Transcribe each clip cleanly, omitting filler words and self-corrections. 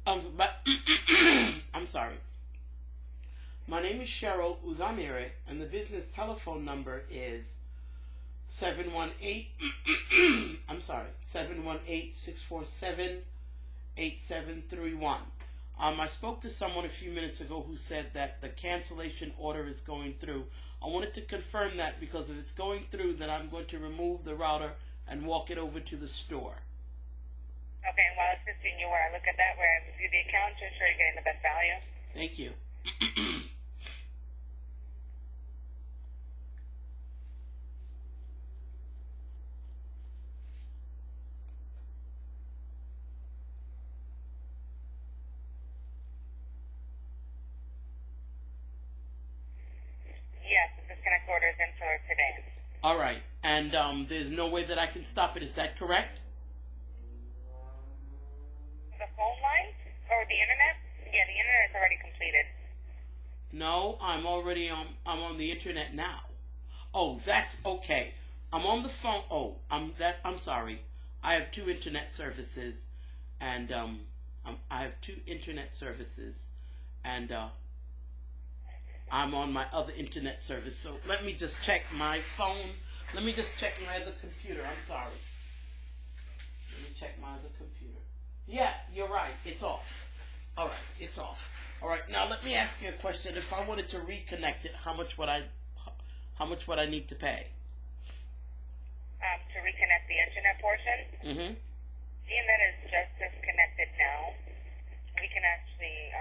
But I'm sorry. My name is Cheryl Uzamire, and the business telephone number is 718. I'm sorry, 718-647-8731. I spoke to someone a few minutes ago who said that the cancellation order is going through. I wanted to confirm that because if it's going through, then I'm going to remove the router and walk it over to the store. Okay, and while assisting you, where I look at that, where I review the account to ensure you're getting the best value. Thank you. Yes, the disconnect order is in for today. All right, and there's no way that I can stop it. Is that correct? The phone line or the internet? Yeah, the internet is already completed. No, I'm on the internet now. Oh, that's okay. I'm on the phone. Oh, I'm sorry. I have two internet services, and I'm on my other internet service. So let me just check my phone. Let me just check my other computer. I'm sorry. Let me check my other computer. Yes, you're right. It's off. All right, it's off. All right. Now let me ask you a question. If I wanted to reconnect it, how much would I need to pay? To reconnect the internet portion. Mm-hmm. The internet is just disconnected now. We can actually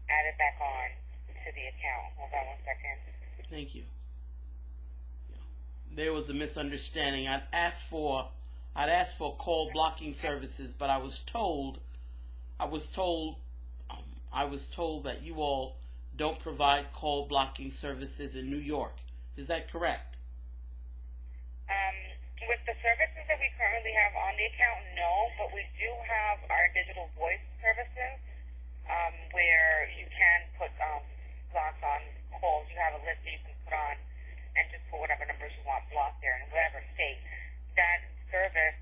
add it back on to the account. Hold on one second. Thank you. There was a misunderstanding. I'd asked for call blocking services, but I was told that you all don't provide call blocking services in New York. Is that correct? With the services that we currently have on the account, no, but we do have our digital voice services where you can put blocks on calls. You have a list that you can put on and just put whatever numbers you want blocked there in whatever state. That service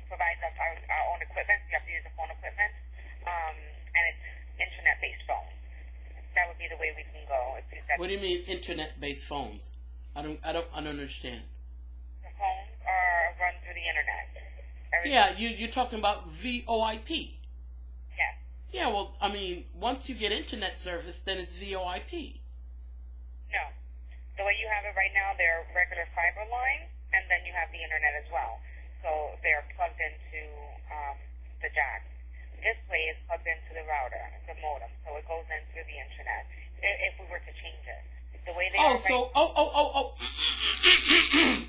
provides us our own equipment. You have to use the phone equipment, and it's internet-based phones. That would be the way we can go. What do you mean internet-based phones? I don't understand. The phones are run through the internet. Yeah, you're talking about VoIP. Yes. Yeah, well, I mean, once you get internet service, then it's VoIP. No. The way you have it right now, they're regular fiber lines, and then you have the internet as well. So they're plugged into the jack. This way is plugged into the router, the modem, so it goes in through the internet. If we were to change it, the way they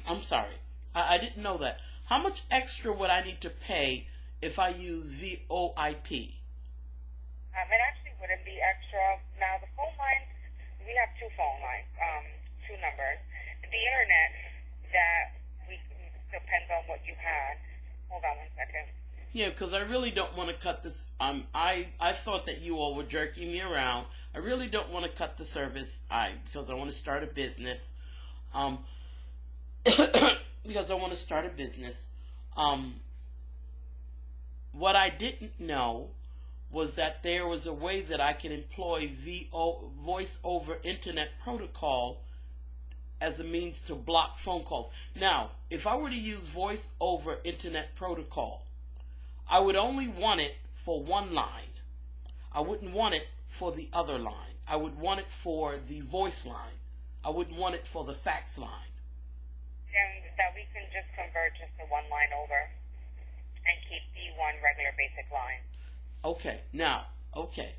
I'm sorry, I didn't know that. How much extra would I need to pay if I use VoIP? It actually wouldn't be extra. Now the phone lines, we have two phone lines, two numbers. The internet that depends on what you had. Hold on one second. Yeah, because I really don't want to cut this. I thought that you all were jerking me around. I really don't want to cut the service. Because I want to start a business. What I didn't know was that there was a way that I could employ voice over internet protocol as a means to block phone calls. Now, if I were to use voice over internet protocol, I would only want it for one line. I wouldn't want it for the other line. I would want it for the voice line. I wouldn't want it for the fax line. And that we can just convert just the one line over and keep the one regular basic line. Okay, now, okay.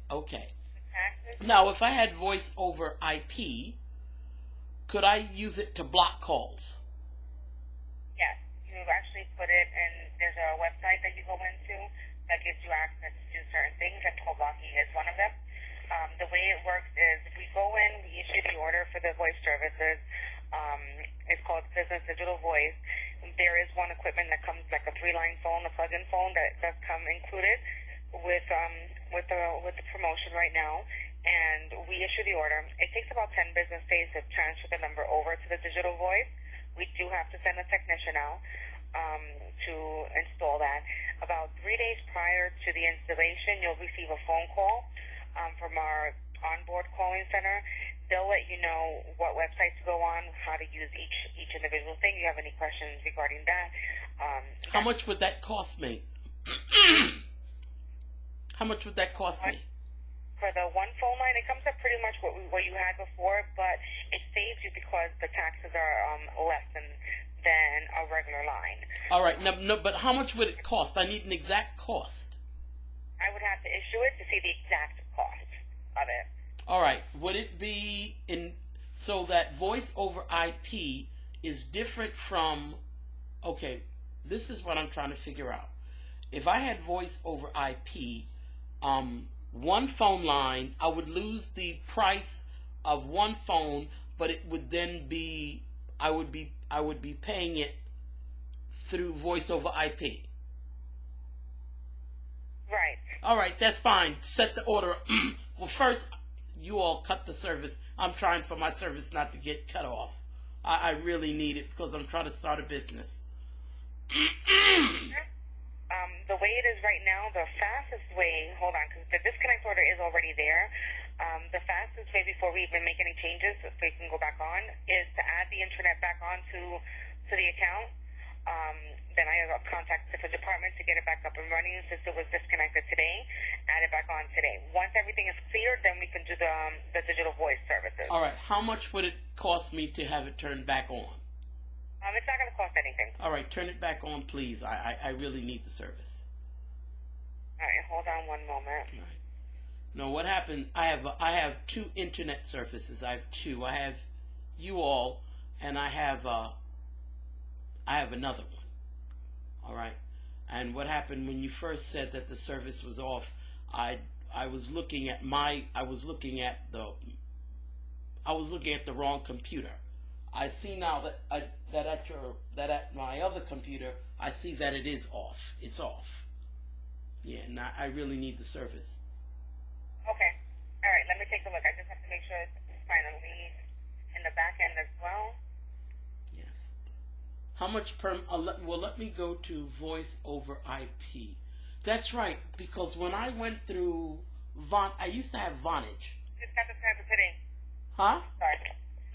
Now, if I had voice over IP, could I use it to block calls? Yes, you actually put it in, there's a website that you go into that gives you access to do certain things, and call blocking is one of them. The way it works is we go in, we issue the order for the voice services. It's called Business Digital Voice. There is one equipment that comes like a 3-line phone, a plug-in phone that does come included with the promotion right now. And we issue the order. It takes about 10 business days to transfer the number over to the digital voice. We do have to send a technician out to install that. about 3 days prior to the installation, you'll receive a phone call from our onboard calling center. They'll let you know what website to go on, how to use each individual thing. You have any questions regarding that? How much would that cost me? How much would that cost me? For the one phone line, it comes up pretty much what you had before, but it saves you because the taxes are less than a regular line. All right, no, but how much would it cost? I need an exact cost. I would have to issue it to see the exact cost of it. All right, would it be so that voice over IP is different from, okay, this is what I'm trying to figure out. If I had voice over IP, one phone line, I would lose the price of one phone, but it would then be, I would be paying it through voice over IP. Right. All right, that's fine. Set the order. Well, first, you all cut the service. I'm trying for my service not to get cut off. I really need it because I'm trying to start a business. The way it is right now, the fastest way, hold on, because the disconnect order is already there. The fastest way before we even make any changes, so we can go back on, is to add the internet back on to the account. Then I have contact different departments to get it back up and running since it was disconnected today. Add it back on today. Once everything is cleared, then we can do the digital voice services. All right. How much would it cost me to have it turned back on? It's not going to cost anything. All right. Turn it back on, please. I really need the service. All right. Hold on one moment. All right. No, what happened? I have two internet services. I have two. I have you all, and I have another one. All right. And what happened when you first said that the service was off? I was looking at the wrong computer. I see now that at my other computer I see that it is off. It's off. Yeah, and I really need the service. Okay. All right. Let me take a look. I just have to make sure it's finally in the back end as well. Yes. How much per? Let me go to voice over IP. That's right, because when I went through I used to have Vonage. Just got the time today. Huh? Sorry.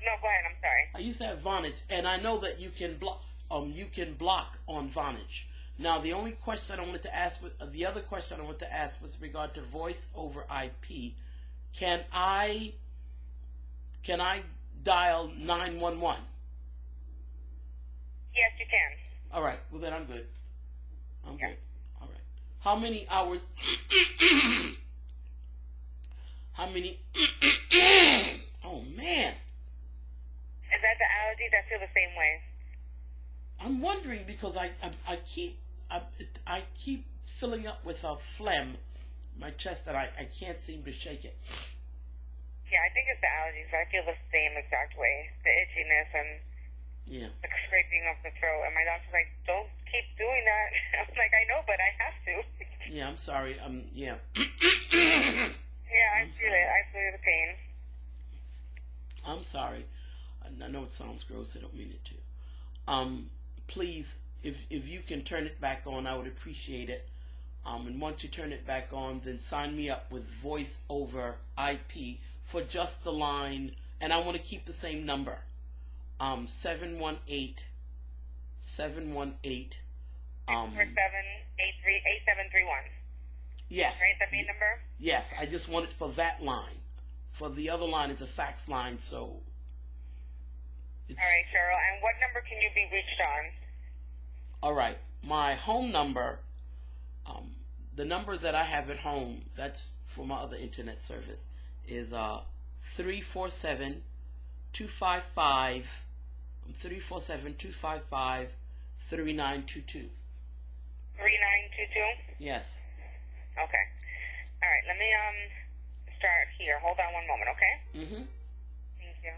No, go ahead. I'm sorry. I used to have Vonage, and I know that you can block. You can block on Vonage. Now, the other question I wanted to ask with regard to voice over IP, can I dial 911? Yes, you can. All right. Well, then I'm good. I'm Yeah. good. All right. How many hours? How many? Oh man. Is that the allergies? I feel the same way. I'm wondering because I keep filling up with a phlegm in my chest and I can't seem to shake it. Yeah, I think it's the allergies. I feel the same exact way. The itchiness and the scraping of the throat. And my doctor's like, don't keep doing that. I'm like, I know, but I have to. Yeah, I'm sorry. Yeah. Yeah, I feel it. I feel the pain. I'm sorry. I know it sounds gross. I don't mean it to. Please, if you can turn it back on, I would appreciate it. And once you turn it back on, then sign me up with voice over IP for just the line. And I want to keep the same number. 718. 8731. Yes. Right, the main number? Yes, I just want it for that line. For the other line is a fax line, so it's... All right, Cheryl. And what number can you be reached on? All right. My home number, the number that I have at home, that's for my other internet service, is 347-255, 347-255-3922. 3922? Yes. Okay. All right, let me start here. Hold on one moment, okay? Mm-hmm. Thank you.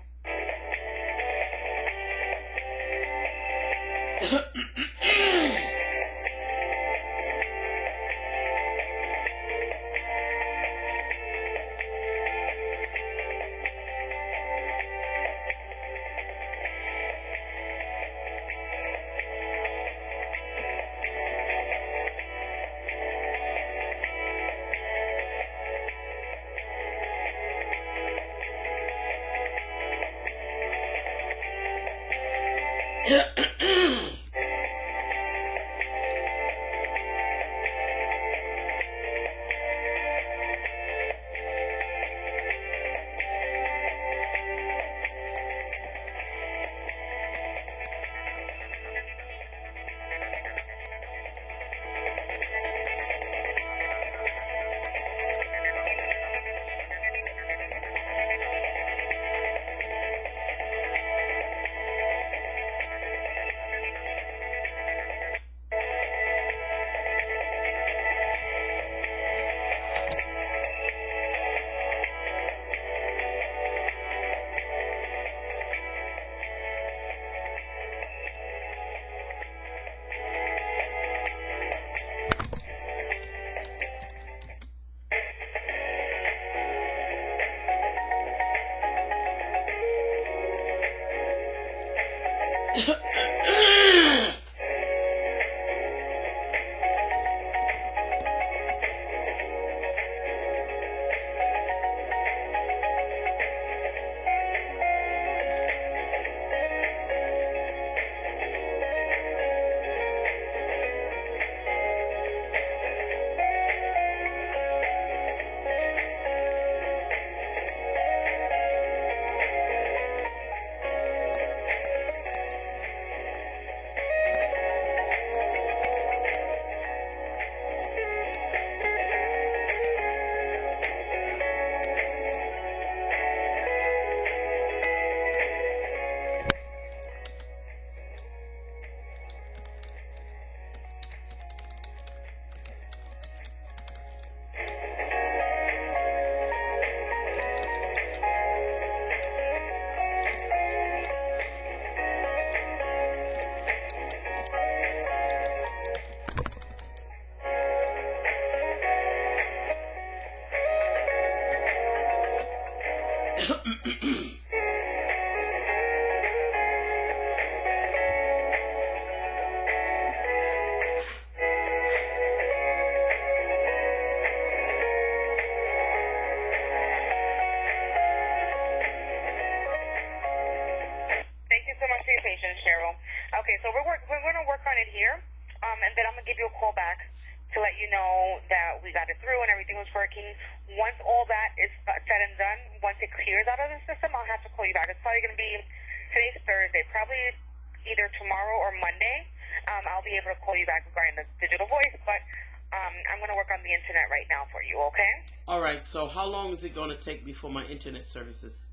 Cheryl. Okay, so we're going to work on it here, and then I'm going to give you a call back to let you know that we got it through and everything was working. Once all that is said and done, once it clears out of the system, I'll have to call you back. It's probably going to be, today's Thursday, probably either tomorrow or Monday. I'll be able to call you back regarding the digital voice, but I'm going to work on the internet right now for you, okay? All right, so how long is it going to take before my internet services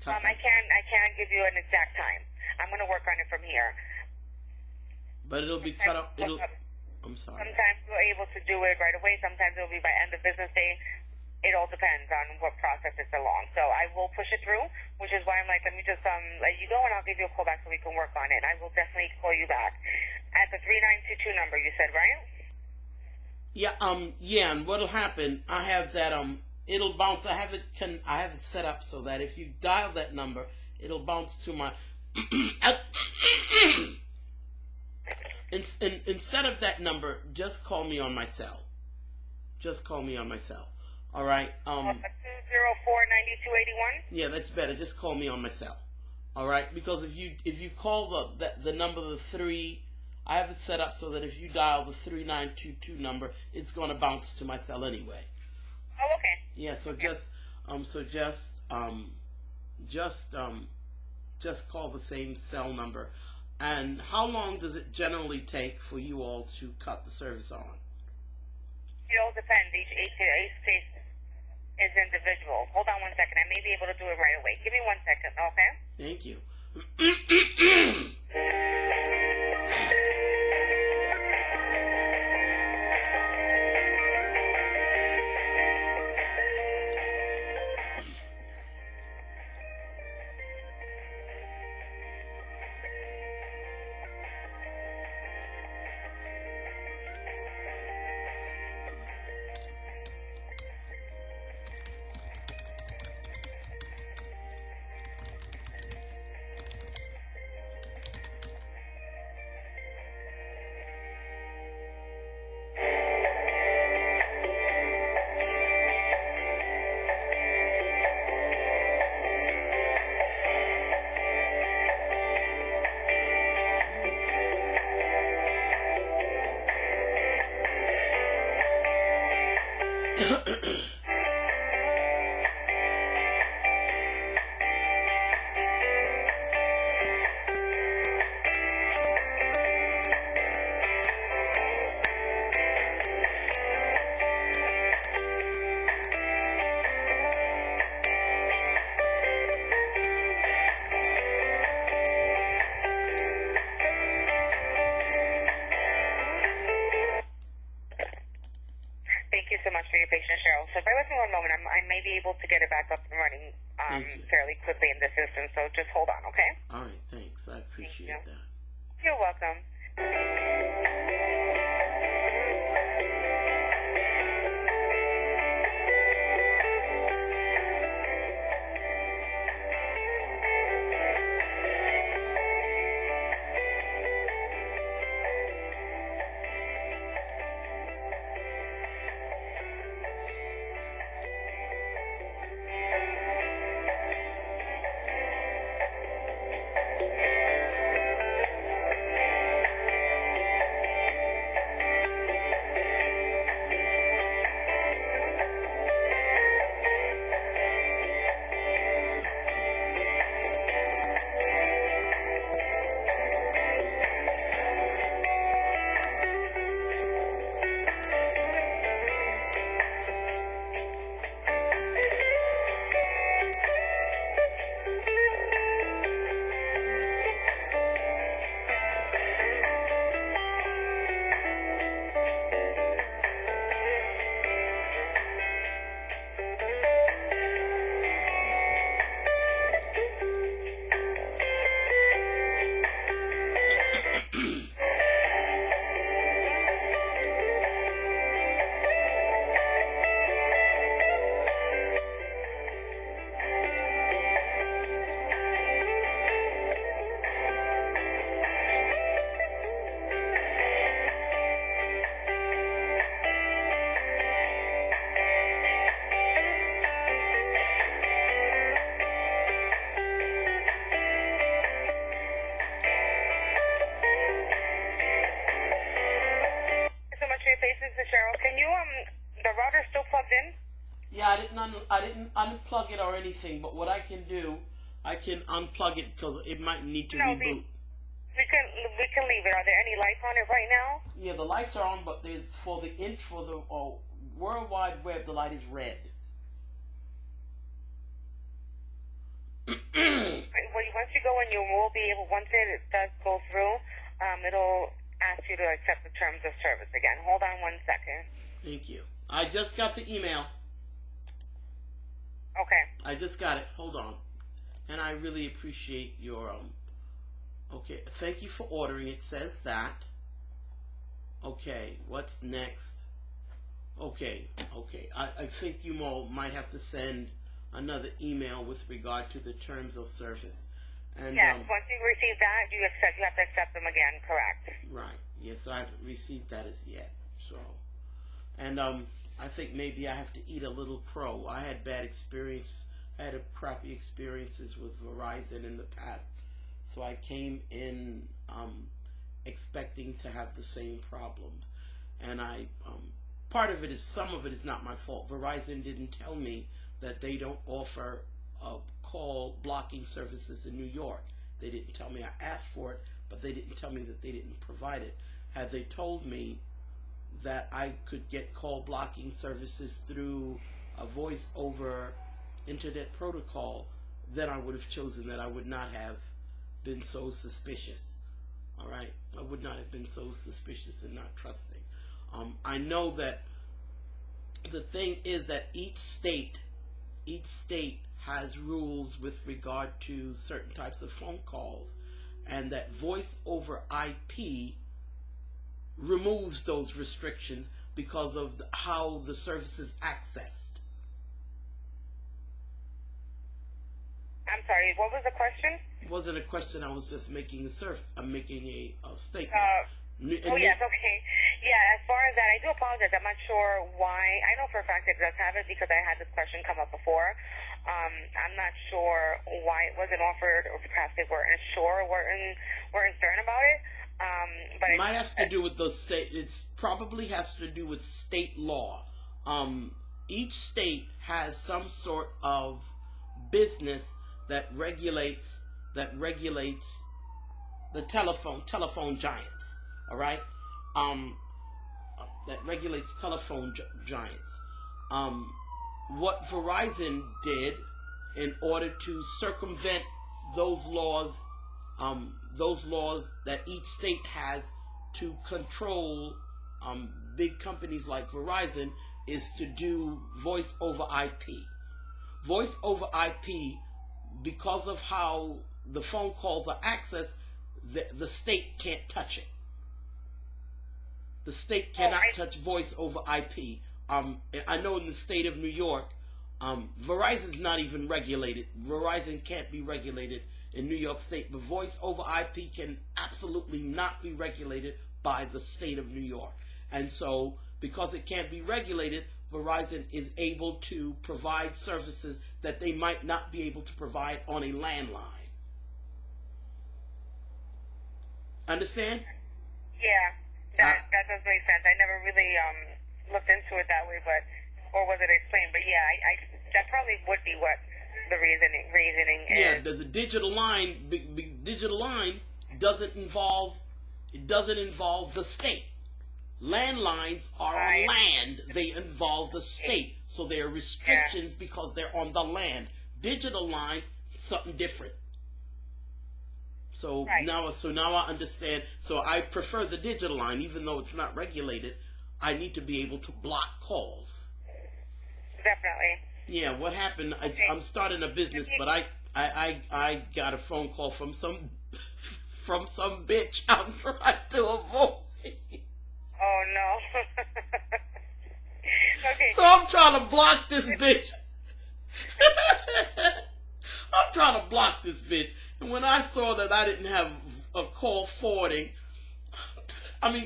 cut I can't give you an exact time. I'm going to work on it from here. But it'll be cut off. I'm sorry. Sometimes we're able to do it right away. Sometimes it'll be by end of business day. It all depends on what process it's along. So I will push it through, which is why I'm like, let me just let you go, and I'll give you a call back so we can work on it. I will definitely call you back at the 3922 number you said, right? Yeah, and what'll happen, I have that, it'll bounce, I have it set up so that if you dial that number, it'll bounce to my, instead of that number, just call me on my cell. Just call me on my cell. All right. 204-9281? Yeah, that's better. Just call me on my cell. All right, because if you call the number, the 3, I have it set up so that if you dial the 3922 number, it's going to bounce to my cell anyway. Oh, okay. Yeah, so okay. just call the same cell number. And how long does it generally take for you all to cut the service on? It all depends. Each case is individual. Hold on one second. I may be able to do it right away. Give me 1 second, okay? Thank you. Thank you so much for your patience, Cheryl. So bear with me one moment. I may be able to get it back up and running fairly quickly in the system, so just hold on, okay? All right, thanks. I appreciate that. You're welcome. Cheryl, can you the router's still plugged in? Yeah, I didn't unplug it or anything, but what I can do, I can unplug it because it might need to reboot. We can leave it. Are there any lights on it right now? Yeah, the lights are on, but for the World Wide Web, the light is red. Once you go in, you will be able. Once it does go through, it'll ask you to accept the terms of service again. Hold on 1 second. Thank you. I just got the email. Okay. I just got it. Hold on. And I really appreciate your okay. Thank you for ordering. It says that. Okay. What's next? Okay. I think you all might have to send another email with regard to the terms of service. And yes, once you receive that, you have to accept them again, correct? Right. Yes, I haven't received that as yet. So, and I think maybe I have to eat a little crow. I had crappy experiences with Verizon in the past. So I came in expecting to have the same problems. And part of it is, some of it is not my fault. Verizon didn't tell me that they don't offer call blocking services in New York. They didn't tell me. I asked for it, but they didn't tell me that they didn't provide it. Had they told me that I could get call blocking services through a voice over internet protocol, then I would have chosen that. I would not have been so suspicious. All right? I would not have been so suspicious and not trusting. I know that the thing is that each state has rules with regard to certain types of phone calls, and that voice over IP removes those restrictions because of how the service is accessed. I'm sorry, what was the question? It wasn't a question. I was just making a statement. Yes, okay. Yeah, as far as that, I do apologize. I'm not sure why. I know for a fact it does have it because I had this question come up before. I'm not sure why it wasn't offered, or perhaps they weren't sure, weren't concerned about it. But it might have to do with the state. It probably has to do with state law. Each state has some sort of business that regulates the telephone giants. All right, that regulates telephone giants. What Verizon did in order to circumvent those laws that each state has to control big companies like Verizon, is to do voice over IP. Voice over IP, because of how the phone calls are accessed, the state can't touch it. The state cannot touch voice over IP. I know in the state of New York, Verizon's not even regulated. Verizon can't be regulated in New York State, but voice over IP can absolutely not be regulated by the state of New York. And so, because it can't be regulated, Verizon is able to provide services that they might not be able to provide on a landline. Understand? Yeah, that does make sense. I never really looked into it that way, or was it explained? But yeah, I that probably would be what the reasoning is. Yeah, there's a digital line. Digital line doesn't involve the state. Landlines are on land; they involve the state, so there are restrictions because they're on the land. Digital line, something different. So now I understand. So I prefer the digital line, even though it's not regulated. I need to be able to block calls. Definitely. Yeah. What happened? I'm starting a business, but I got a phone call from some bitch I'm trying to avoid. Oh no. Okay. So I'm trying to block this bitch. I'm trying to block this bitch. And when I saw that I didn't have a call forwarding,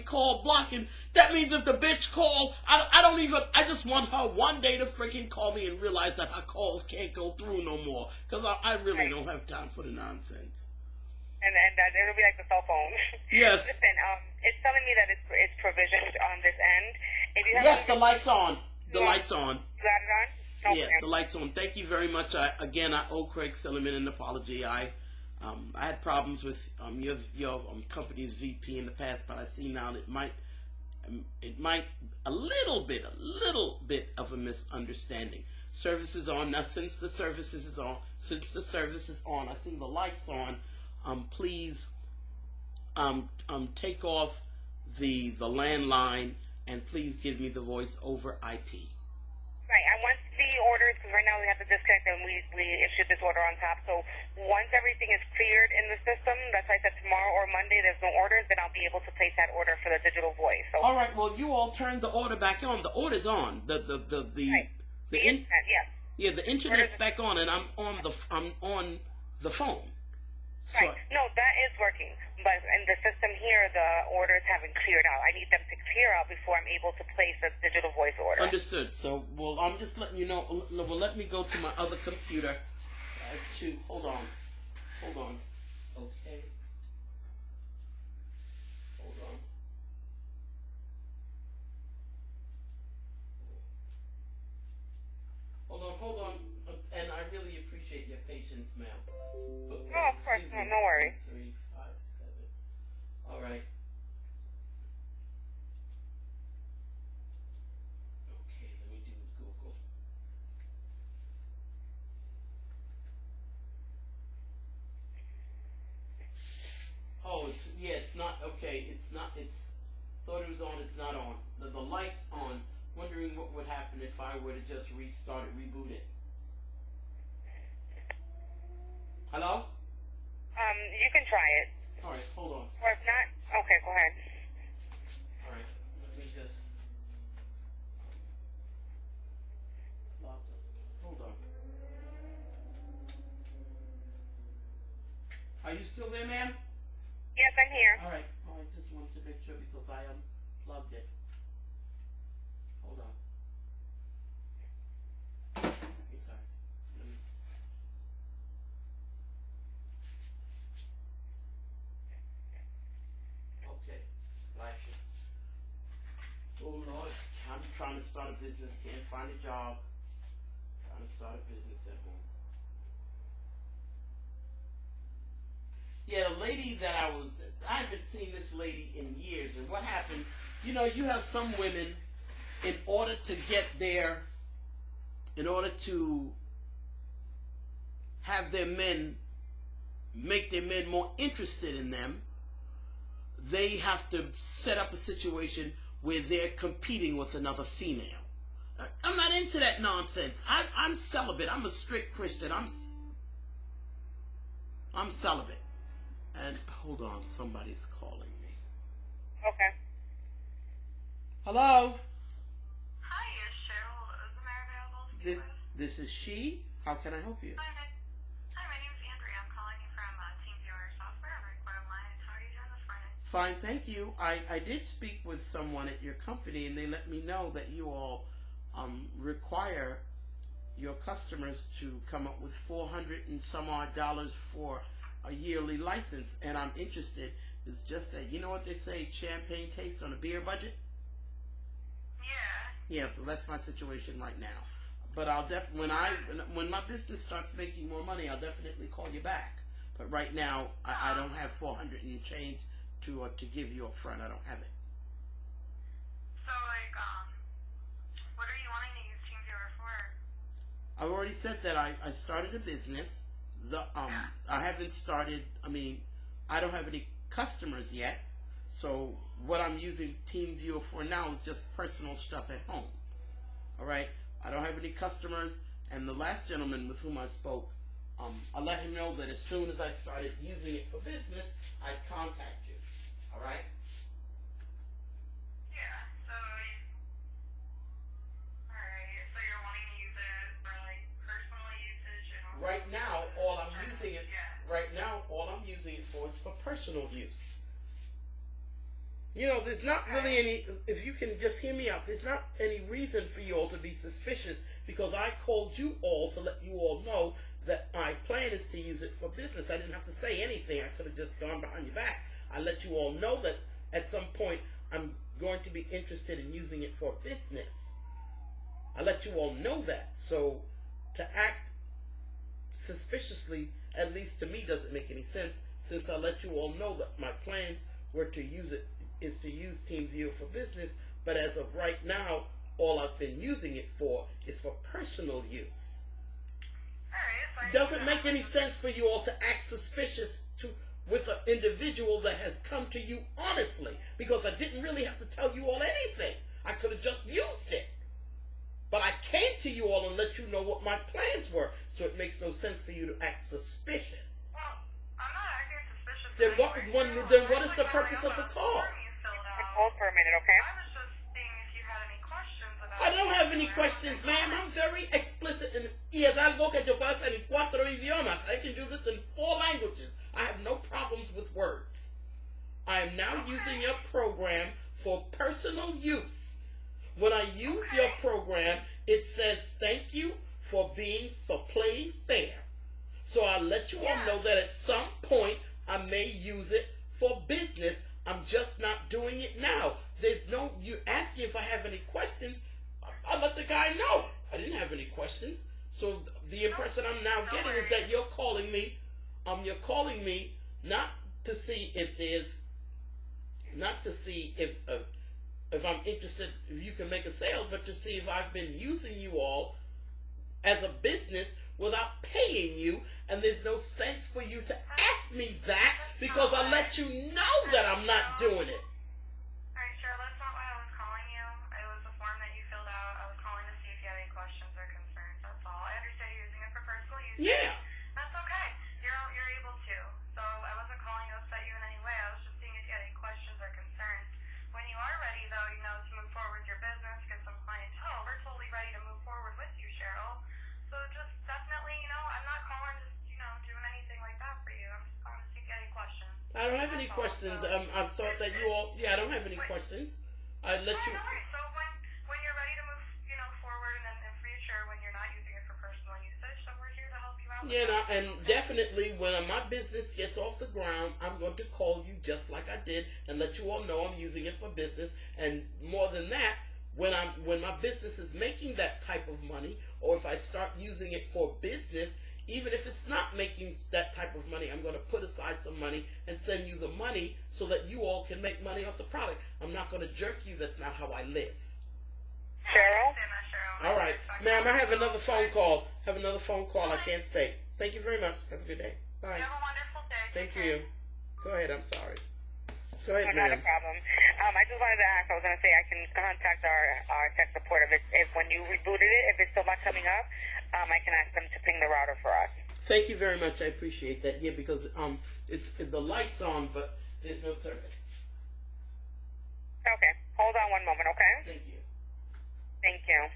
call blocking, that means if the bitch called, I just want her one day to freaking call me and realize that her calls can't go through no more. Because I really don't have time for the nonsense. And it'll be like the cell phone. Yes. Listen, it's telling me that it's provisioned on this end. If you have yes, the light's on. The light's on. You got it on? Okay. Yeah, the light's on. Thank you very much. I owe Craig Silliman an apology. I had problems with your company's VP in the past, but I see now that it might a little bit of a misunderstanding. Service is on now. Since the service is on, I see the lights on. Please take off the landline and please give me the voice over IP. Right. I want the orders, because right now we have to disconnect and we issued this order on top. So once everything is cleared in the system, that's why I said tomorrow or Monday there's no orders, then I'll be able to place that order for the digital voice. So. All right. Well, you all turned the order back on. The order's on. The internet, yes. Yeah, the internet's back on, and I'm on the phone. So, right. No, that is working. But in the system here, the orders haven't cleared out. I need them to clear out before I'm able to place a digital voice order. Understood. So, well, I'm just letting you know. Well, let me go to my other computer. Hold on. Okay. Hold on. And I really appreciate your patience, ma'am. Oh, of course. No worries. 3, 5, 7. All right. Okay, let me do Google. Oh, it's not, okay, thought it was on, it's not on. The light's on. Wondering what would happen if I were to just restart it, reboot it. Hello? You can try it. All right, hold on. Or if not, okay, go ahead. All right, let me just hold on. Are you still there, ma'am? Yes, I'm here. All right. I just wanted to make sure because I unplugged it. Hold on. Sorry. Okay. Flashing. Oh Lord, I'm trying to start a business, can't find a job. Trying to start a business at home. Yeah, the lady that I haven't seen this lady in years, and what happened, you have some women, in order to have their men, make their men more interested in them, they have to set up a situation where they're competing with another female. I'm not into that nonsense. I'm celibate. I'm a strict Christian. I'm celibate. And hold on, somebody's calling me. Okay. Hello. Hi, is Cheryl Ozemeyer available to speak with? This is she. How can I help you? Hi, my name's Andrea. I'm calling you from TeamViewer Software on Recorded Line. How are you doing this morning? Fine, thank you. I did speak with someone at your company, and they let me know that you all require your customers to come up with $400 and some odd for a yearly license, and I'm interested. It's just that, you know what they say, champagne taste on a beer budget? Yeah. Yeah, so that's my situation right now. But I'll when my business starts making more money, I'll definitely call you back. But right now, I don't have 400 and change to give you up front. I don't have it. So, like, what are you wanting to use TeamViewer for? I've already said that I started a business. I haven't started. I mean, I don't have any customers yet. So what I'm using TeamViewer for now is just personal stuff at home. All right. I don't have any customers. And the last gentleman with whom I spoke, I let him know that as soon as I started using it for business, I'd contact you. All right. Yeah. So, alright. So you're wanting to use it for like personal usage and all. Right now, all I'm using it. Yeah. Right now, all I'm using it for is for personal use. You know, there's not really any, if you can just hear me out, there's not any reason for you all to be suspicious, because I called you all to let you all know that my plan is to use it for business. I didn't have to say anything. I could have just gone behind your back. I let you all know that at some point I'm going to be interested in using it for business. I let you all know that. So to act suspiciously, at least to me, doesn't make any sense, since I let you all know that my plans were to use it, is to use TeamViewer for business, but as of right now, all I've been using it for is for personal use. Doesn't make any sense for you all to act suspicious with an individual that has come to you honestly, because I didn't really have to tell you all anything. I could have just used it. But I came to you all and let you know what my plans were, so it makes no sense for you to act suspicious. Well, I'm not acting suspicious. Then what is the purpose of the call? Hold for a minute, okay? I was just seeing if you had any questions about. I don't have any questions, ma'am. I'm very explicit, y es algo que yo puedo hacer en 4 idiomas. I can do this in 4 languages. I have no problems with words. I am now using your program for personal use. When I use your program, it says thank you for playing fair. So I'll let you all know that at some point I may use it for business. I'm just not doing it now. There's no, you asking if I have any questions. I let the guy know I didn't have any questions. So the impression I'm now getting is that you're calling me not to see if I'm interested, if you can make a sale, but to see if I've been using you all as a business without paying you, and there's no sense for you to ask me that, because I let you know that I'm not doing it. Alright, Cheryl, that's not why I was calling you. It was a form that you filled out. I was calling to see if you had any questions or concerns, that's all. I understand you're using it for personal use. Yeah. That's okay. You're able to. So I wasn't calling to upset you in any way. I was just seeing if you had any questions or concerns. When you are ready, though, to move forward with your business, get some clientele, we're totally ready to move forward with you, Cheryl. So just definitely, I'm not calling just, doing anything like that for you. I'm just calling to see if you had any questions. I don't have any questions. I've thought that you all, I don't have any questions. I let you. No worries. So when you're ready to move, forward and in future, when you're not using it for personal usage, so we're here to help you out. Yeah, and definitely when my business gets off the ground, I'm going to call you just like I did and let you all know I'm using it for business. And more than that, when my business is making that type of money, or if I start using it for business, even if it's not making that type of money, I'm going to put aside some money and send you the money so that you all can make money off the product. I'm not going to jerk you. That's not how I live. Cheryl? All right. Ma'am, I have another phone call. I can't stay. Thank you very much. Have a good day. Bye. You have a wonderful day. Thank you. Go ahead. I'm sorry. Go ahead, No, not ma'am. a problem. I just wanted to ask, I was going to say I can contact our tech support if when you not coming up, I can ask them to ping the router for us. Thank you very much. I appreciate that. Yeah, because it's the light's on, but there's no service. Okay. Hold on one moment, okay? Thank you. Thank you.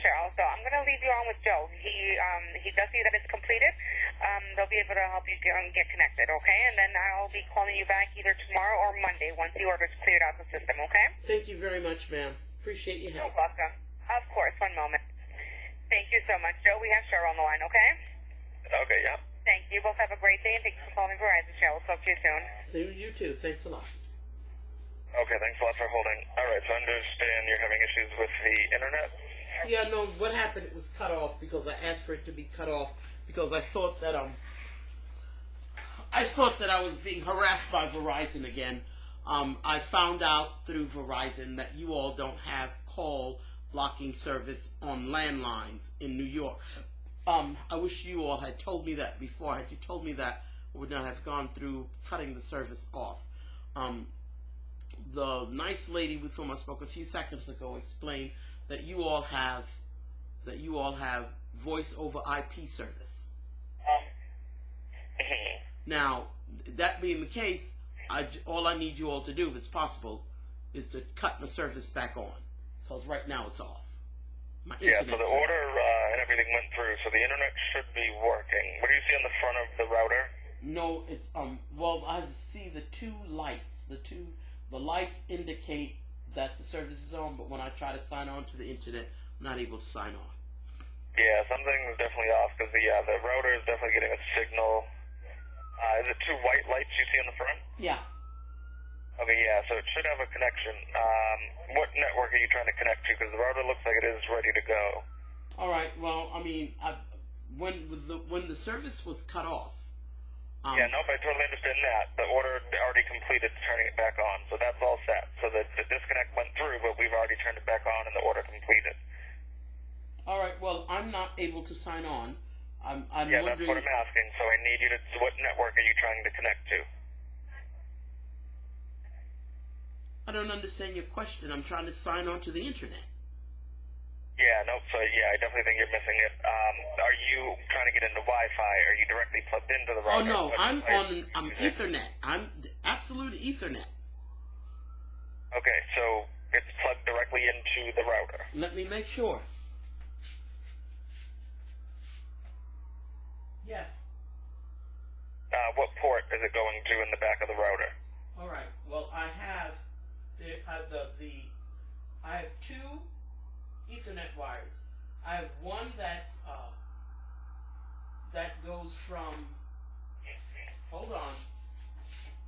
Cheryl. So I'm going to leave you on with Joe. He does see that it's completed. They'll be able to help you get connected, okay? And then I'll be calling you back either tomorrow or Monday once the order's cleared out the system, okay? Thank you very much, ma'am. Appreciate your help. You're welcome. Of course. One moment. Thank you so much, Joe. We have Cheryl on the line, okay? Okay, yeah. Thank you. Both have a great day, and thank you for calling Verizon, Cheryl. We'll talk to you soon. Same with you too. Thanks a lot. Okay, thanks a lot for holding. All right, so I understand you're having issues with the internet? Yeah, no, what happened, it was cut off because I asked for it to be cut off because I thought that I was being harassed by Verizon again. I found out through Verizon that you all don't have call blocking service on landlines in New York. I wish you all had told me that before. Had you told me that, I would not have gone through cutting the service off. The nice lady with whom I spoke a few seconds ago explained that you all have voice over IP service. Now, that being the case, all I need you all to do, if it's possible, is to cut my service back on, because right now it's off. Yeah, so the order and everything went through, so the internet should be working. What do you see on the front of the router? No, it's well, I see the two lights. The lights indicate that the service is on, but when I try to sign on to the internet, I'm not able to sign on. Yeah, something's definitely off, because the router is definitely getting a signal. Is it two white lights you see on the front? Yeah. Okay, yeah, so it should have a connection. What network are you trying to connect to? Because the router looks like it is ready to go. All right, well, I mean, when the service was cut off. Yeah, nope, I totally understand that. The order already completed turning it back on, so that's all set. So the disconnect went through, but we've already turned it back on and the order completed. All right. Well, I'm not able to sign on. I'm Yeah, that's wondering. what I'm asking. So I need you to. What network are you trying to connect to? I don't understand your question. I'm trying to sign on to the internet. Yeah, nope. So yeah, I definitely think you're missing it. Are you trying to get into Wi-Fi? Are you directly plugged into the Oh router? no, I'm What on Ethernet. I'm absolute Ethernet. Okay, so it's plugged directly into the router. Let me make sure. Yes. What port is it going to in the back of the router? All right. Well, I have I have two Ethernet wires. I have one that goes from. Hold on.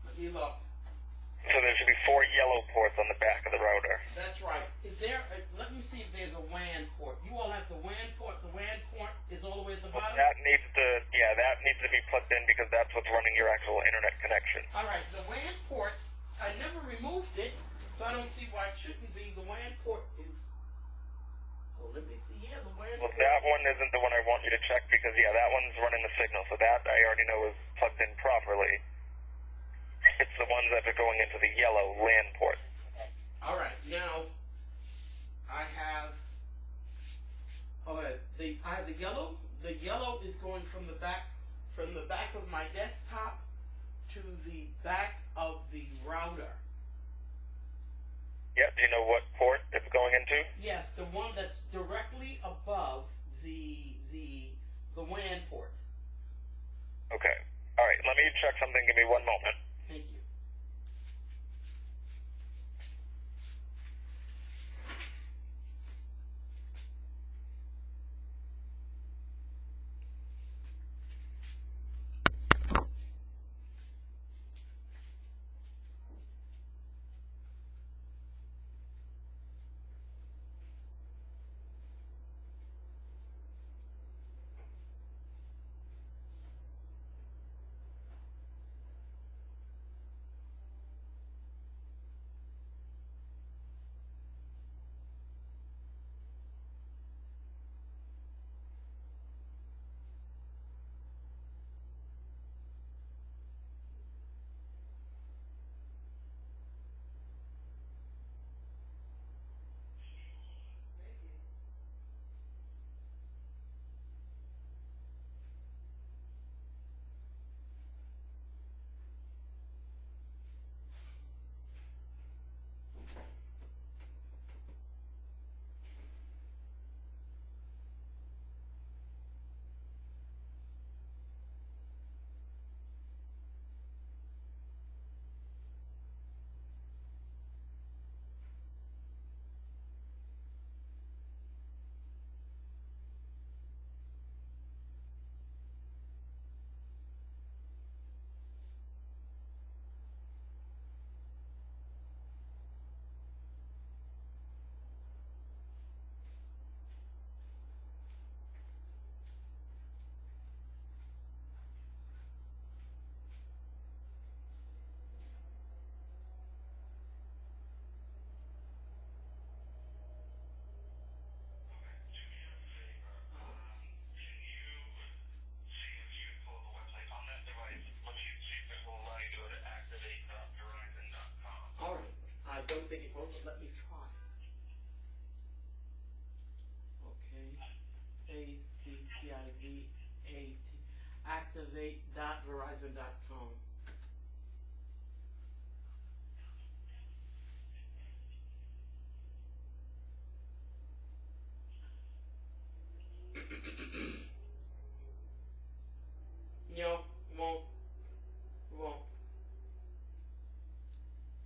Let me look. So there should be 4 yellow ports on the back of the router. That's right. Is there? Let me see if there's a WAN port. You all have the WAN port. The WAN port is all the way at the Well, bottom. that needs to be plugged in because that's what's running your actual internet connection. All right. The WAN port. I never removed it, so I don't see why it shouldn't be. The WAN port is. Oh, let me see. Yeah, the WAN Well, port. that one isn't the one I want you to check because that one's running the signal. So that I already know is plugged in properly. It's the ones that are going into the yellow LAN port. All right. Now, I have. Okay. I have the yellow. The yellow is going from the back of my desktop to the back of the router. Yep. Do you know what port it's going into? Yes, the one that's directly above the WAN port. Okay. All right. Let me check something. Give me one moment. Thank you. I don't think it will, but let me try. Okay. ACTIVAT activate.verizon.com. No, won't.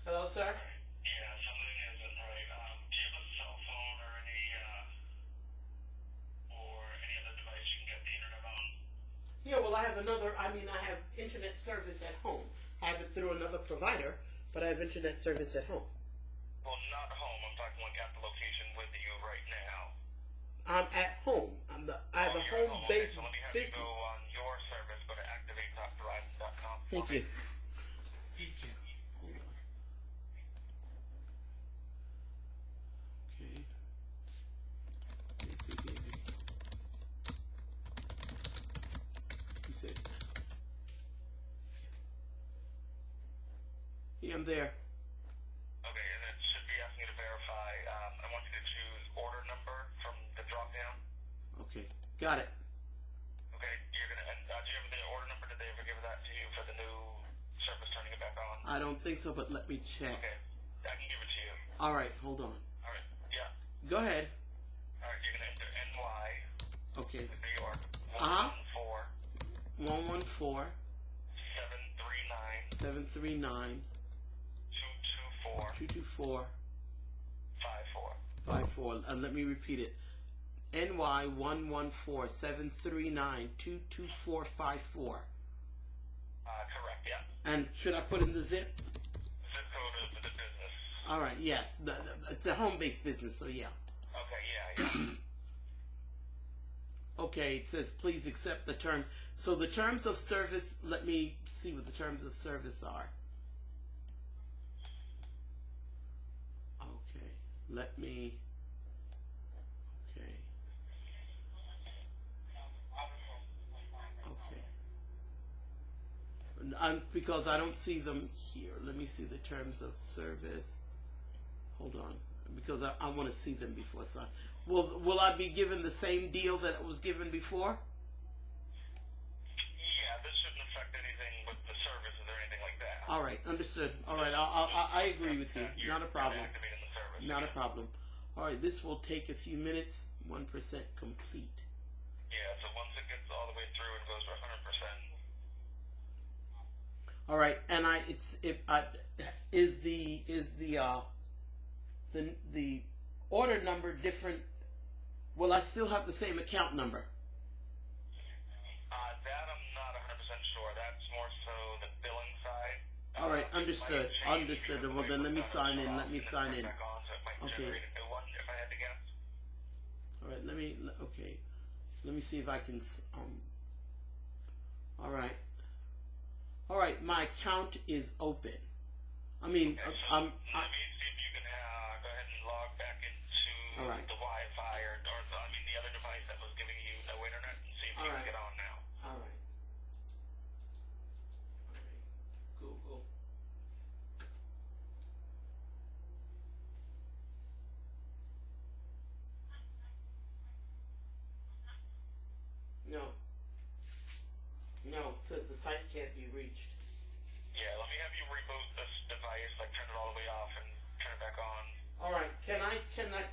Hello, sir? Yeah, something isn't right. Do you have a cell phone or any other device you can get the internet on? Yeah, well, I have internet service at home. I have it through another provider, but I have internet service at home. Well, not home. I'm talking like at the location with you right now. I'm at home. I have a home base. So let me have Base. you go on your service, go to activate.verizon.com. Thank you. Thank you. Hold on. Okay. Let me see, baby. You said. Yeah, I'm there. Okay, and it should be asking you to verify. I want you to choose order number from the drop down. Okay. Got it. Okay, you're gonna. And do you have the order number? Did they ever give that to you for the new service turning it back on? I don't think so, but let me check. Okay, I can give it to you. All right, hold on. All right, yeah. Go ahead. All right, you're gonna enter NY, Okay. New York, Uh-huh. 114 114 739 739 224 224 54. 54. And let me repeat it. NY 114 739 224 54. Correct, yeah. And should I put in the zip? Zip code of the business. All right. Yes. It's a home-based business, so yeah. Okay, yeah. Okay. It says please accept the term. So the terms of service. Let me see what the terms of service are. Okay. Let me. Okay. Okay. Because I don't see them here. Let me see the terms of service. Hold on, because I want to see them before I sign. Will I be given the same deal that was given before? Yeah, this shouldn't affect anything with the services or anything like that. All right, understood. All right, I agree with you. Not a problem. Activating the service. Not a problem. All right, this will take a few minutes. 1% complete. Yeah, so once it gets all the way through, it goes to 100%. All right, and is the order number different? Will I still have the same account number? That I'm not 100% sure. That's more so the billing side. All right, understood. Understood. Well, then let me sign in. Let me sign in. Okay. Generate a new one, if I had to guess. All right. Okay. Let me see if I can. All right. All right. My account is open. I mean, Okay, so let me see if you can go ahead and log back into All right. the Wi-Fi or the other device that was giving you no internet and see if you All can right. get on now. All right. All right. Google. No. No. It says the site can't be reached. Yeah, let me have you reboot this device, like turn it all the way off and turn it back on. All right. Can I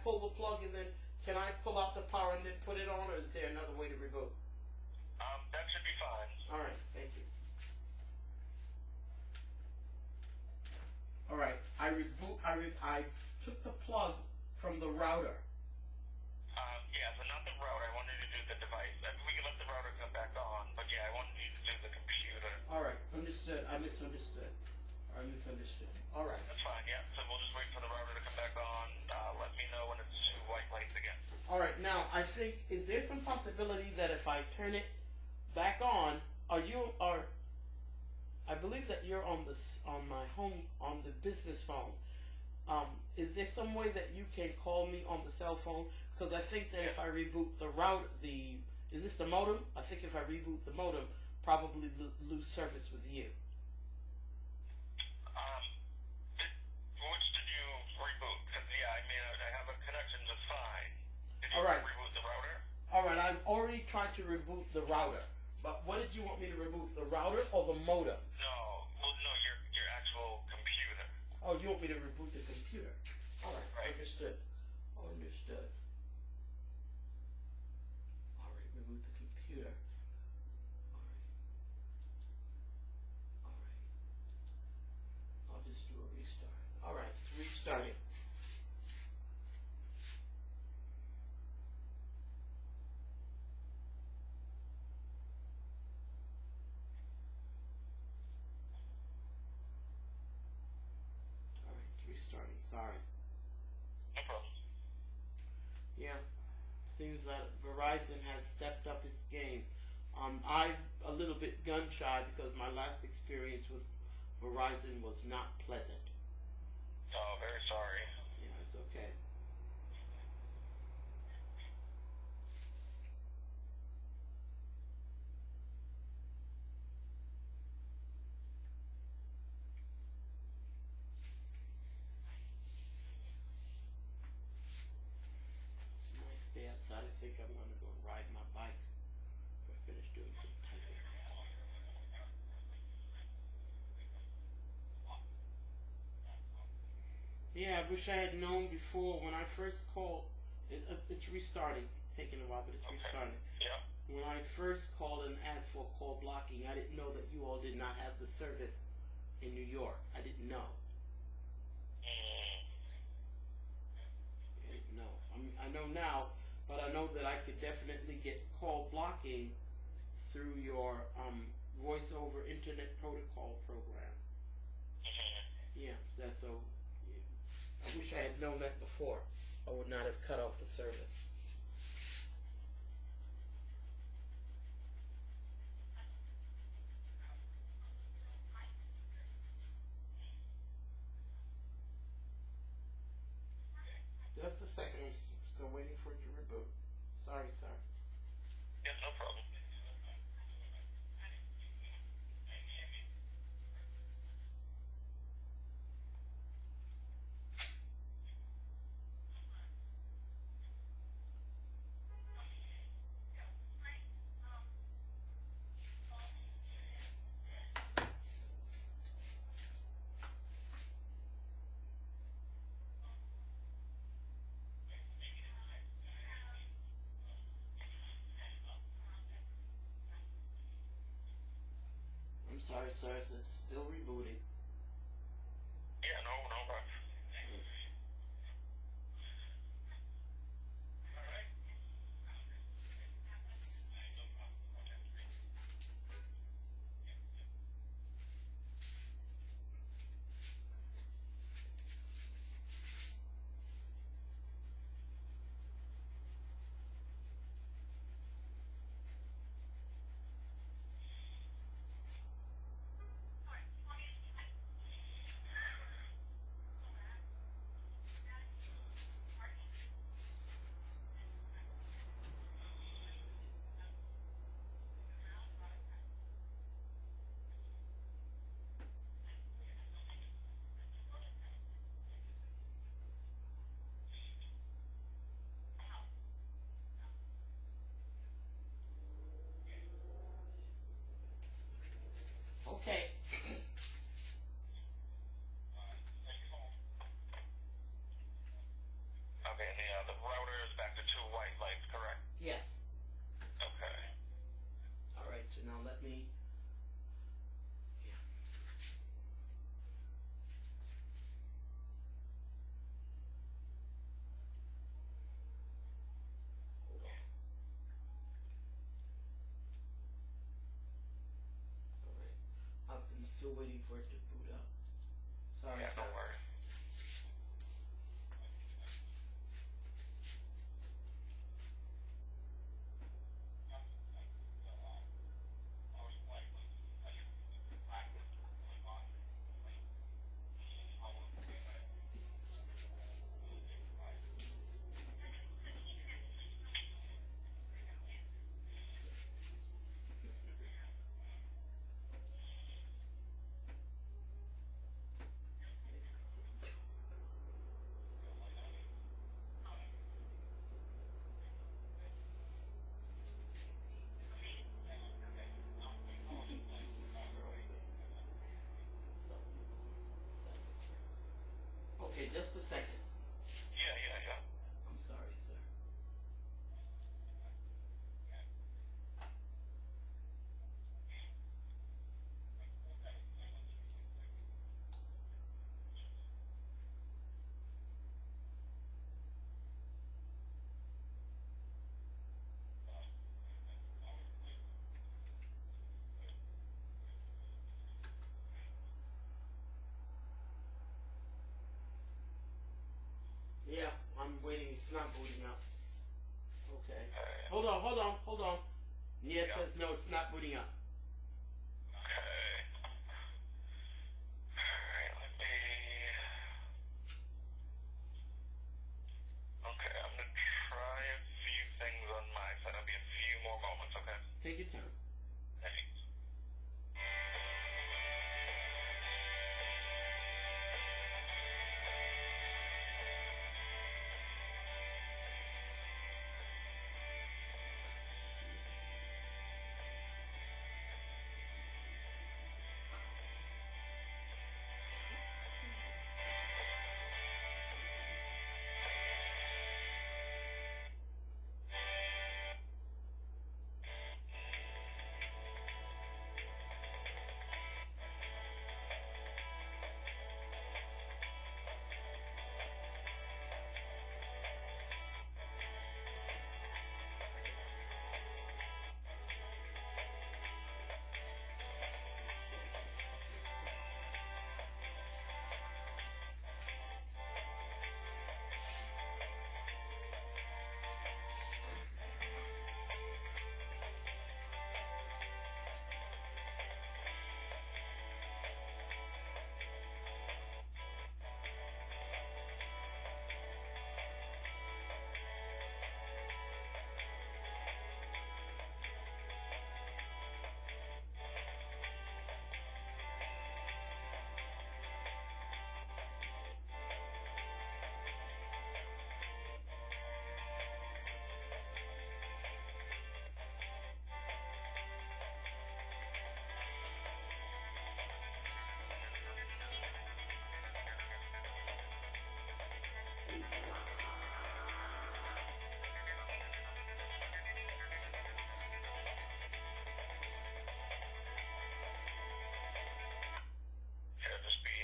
pull the plug and then can I pull out the power and then put it on, or is there another way to reboot? That should be fine. All right. Thank you. All right. I took the plug from the router. Yeah, so not the router. I wanted you to do the device. We can let the router come back on, but yeah, I wanted you to do the computer. All right. Understood. I misunderstood. All right. That's fine, yeah. So we'll just wait for the router to come back on. Let me know when it's white lights again. All right. Now, I think, is there some possibility that if I turn it back on, I believe that you're on my home, on the business phone. Is there some way that you can call me on the cell phone? Because I think that if I reboot the router, is this the modem? I think if I reboot the modem, probably lose service with you. Which did you reboot? Because, yeah, I mean, I have a connection just fine. Did you All right. reboot the router? All right, I've already tried to reboot the router. But what did you want me to reboot, the router or the modem? No, your actual computer. Oh, you want me to reboot the computer? All right, Right. understood. All right, reboot the computer. All right. I'll just do a restart. All right, restarting. All right, restarting. Sorry. No problem. Yeah, seems that Verizon has stepped up its game. I'm a little bit gun shy because my last experience with Verizon was not pleasant. Oh, very sorry. Yeah, it's okay. It's a nice day outside. I think I'm going to go ride my bike. I finish doing some typing. Yeah, I wish I had known before when I first called. It's restarting, taking a while, but it's restarting. Yeah. When I first called and asked for call blocking, I didn't know that you all did not have the service in New York. I didn't know. I didn't know. I know now, but I know that I could definitely get call blocking through your voice over internet protocol program. Yeah, that's so. I wish I had known that before. I would not have cut off the service. Just a second, I'm still waiting for it to reboot. Sorry, sir. Yeah, no problem. I'm sorry, sir. It's still rebooting. Yeah, no problem. Okay. Okay, and the router is back to 2 white lights, correct? Yes. Okay. All right. So now let me. Yeah. Hold on. All right. I'm still waiting for it to boot up. Sorry, Yeah, sir. no worries. Okay, just a second. Yeah. I'm sorry, sir. Yeah, I'm waiting. It's not booting up. Okay. Hold on. Yeah, it says no, it's not booting up. Okay. Alright, let me... Okay, I'm going to try a few things on my side. I'll be a few more moments, okay? Take your time. Thanks.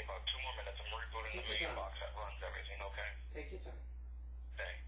About 2 more minutes. I'm rebooting the main box that runs everything, okay? Take your time. Thanks.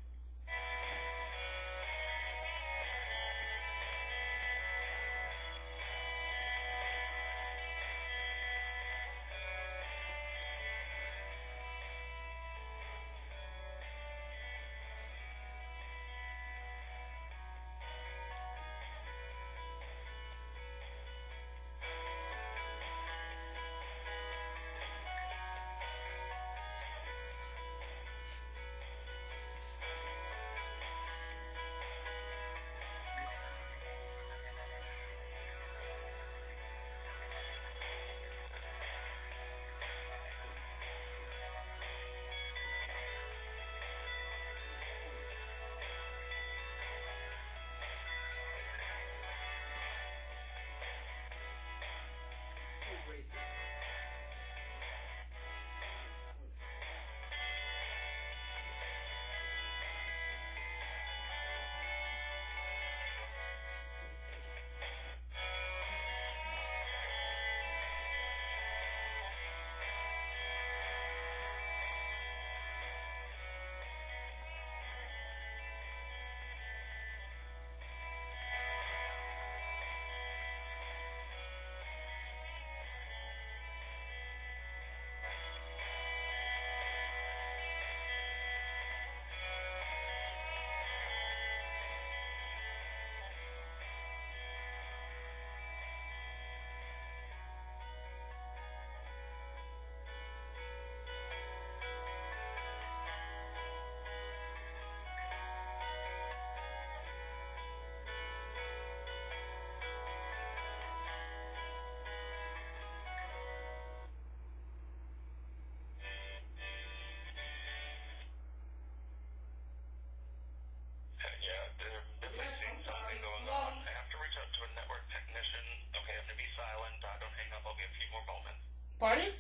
Pardon?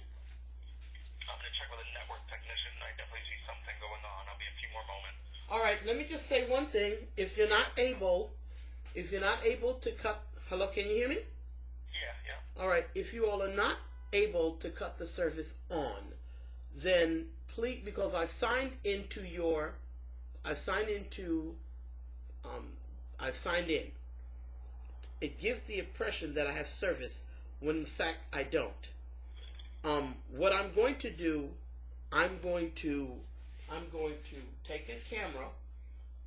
I'm going to check with a network technician. I definitely see something going on. I'll be a few more moments. All right, let me just say one thing. If you're not able to cut, hello, can you hear me? Yeah. All right, if you all are not able to cut the service on, then please, because I've signed in. It gives the impression that I have service when in fact I don't. What I'm going to do, I'm going to take a camera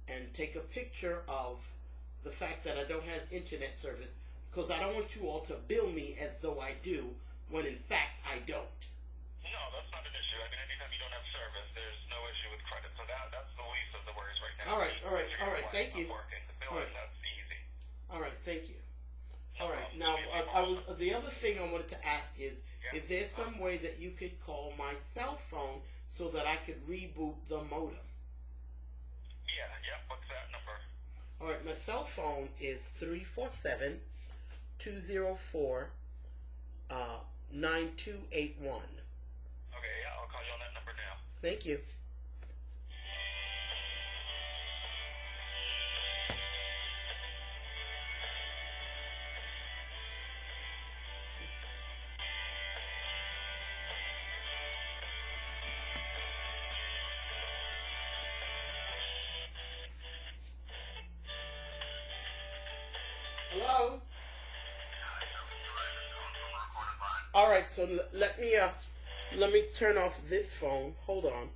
and take a picture of the fact that I don't have internet service, because I don't want you all to bill me as though I do, when in fact I don't. No, that's not an issue. I mean, anytime you don't have service, there's no issue with credit. So that's the least of the worries right now. All right, thank you. Working. The billing, that's easy. All right, thank you. No All right, problem. now the other thing I wanted to ask is, if there's some way that you could call my cell phone so that I could reboot the modem. Yeah, what's that number? All right, my cell phone is 347-204-9281. Okay, yeah, I'll call you on that number now. Thank you. Hello? All right, so let me turn off this phone. Hold on.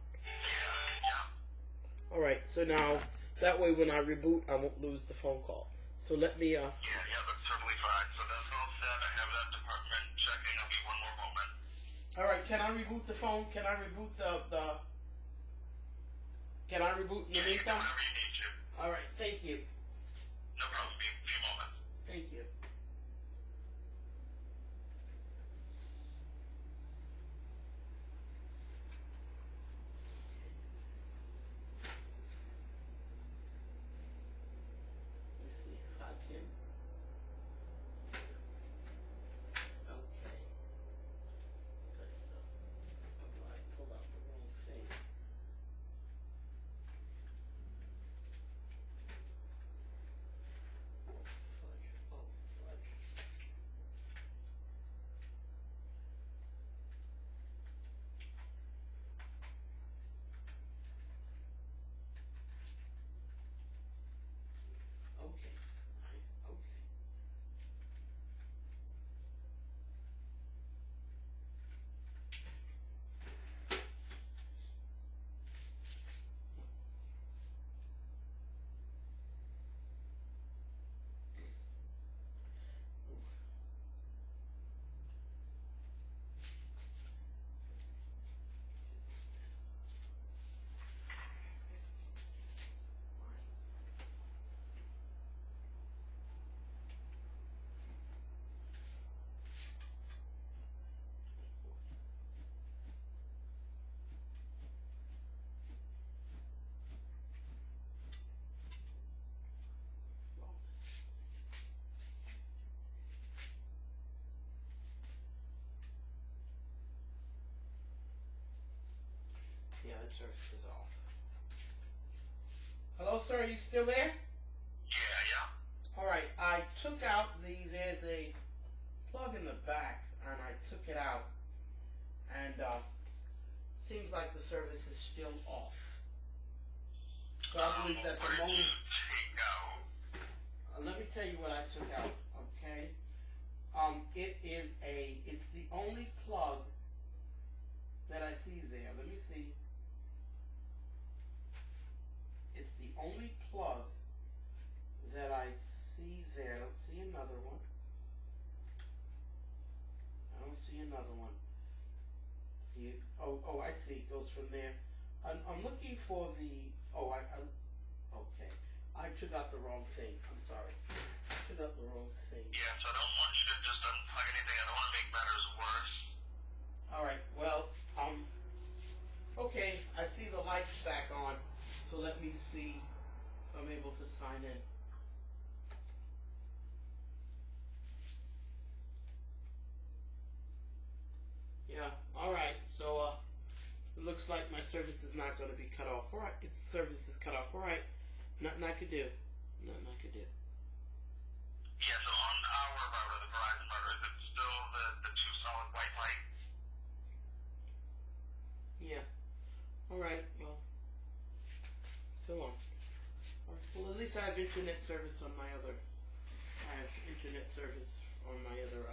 All right, so now that way when I reboot, I won't lose the phone call. So let me Yeah, that's totally fine. So that's all set. I have that department checking. I'll be one more moment. All right, can I reboot the phone? Can I reboot the Can I reboot in the meantime? Whenever you need to. All right, thank you. No problem. Be a few moments. Thank you. Let me see if I can. Okay. That's I pulled out the wrong thing. Fudge. Oh, fudge. Okay. Okay. Yeah, the service is off. Hello, sir. Are you still there? Yeah. All right. I took out there's a plug in the back, and I took it out, and seems like the service is still off. So I believe that the modem. Take out. Let me tell you what I took out. Okay. It's the only plug that I see there. Let me see. It's the only plug that I see there. I don't see another one. I don't see another one. Oh, I see. It goes from there. I'm looking for the. Okay. I took out the wrong thing. I'm sorry. I took out the wrong thing. Yeah, so I don't want you to just unplug anything. I don't want to make matters worse. All right. Well, okay. I see the lights back on. So let me see if I'm able to sign in. Yeah. All right. So it looks like my service is not going to be cut off. All right. Its service is cut off. All right. Nothing I could do. Nothing I could do. Yeah, so on our router, the Verizon router, is it still the two solid white light? Yeah. All right. Well, still on. All right. Well, at least I have internet service on my other. I have internet service on my other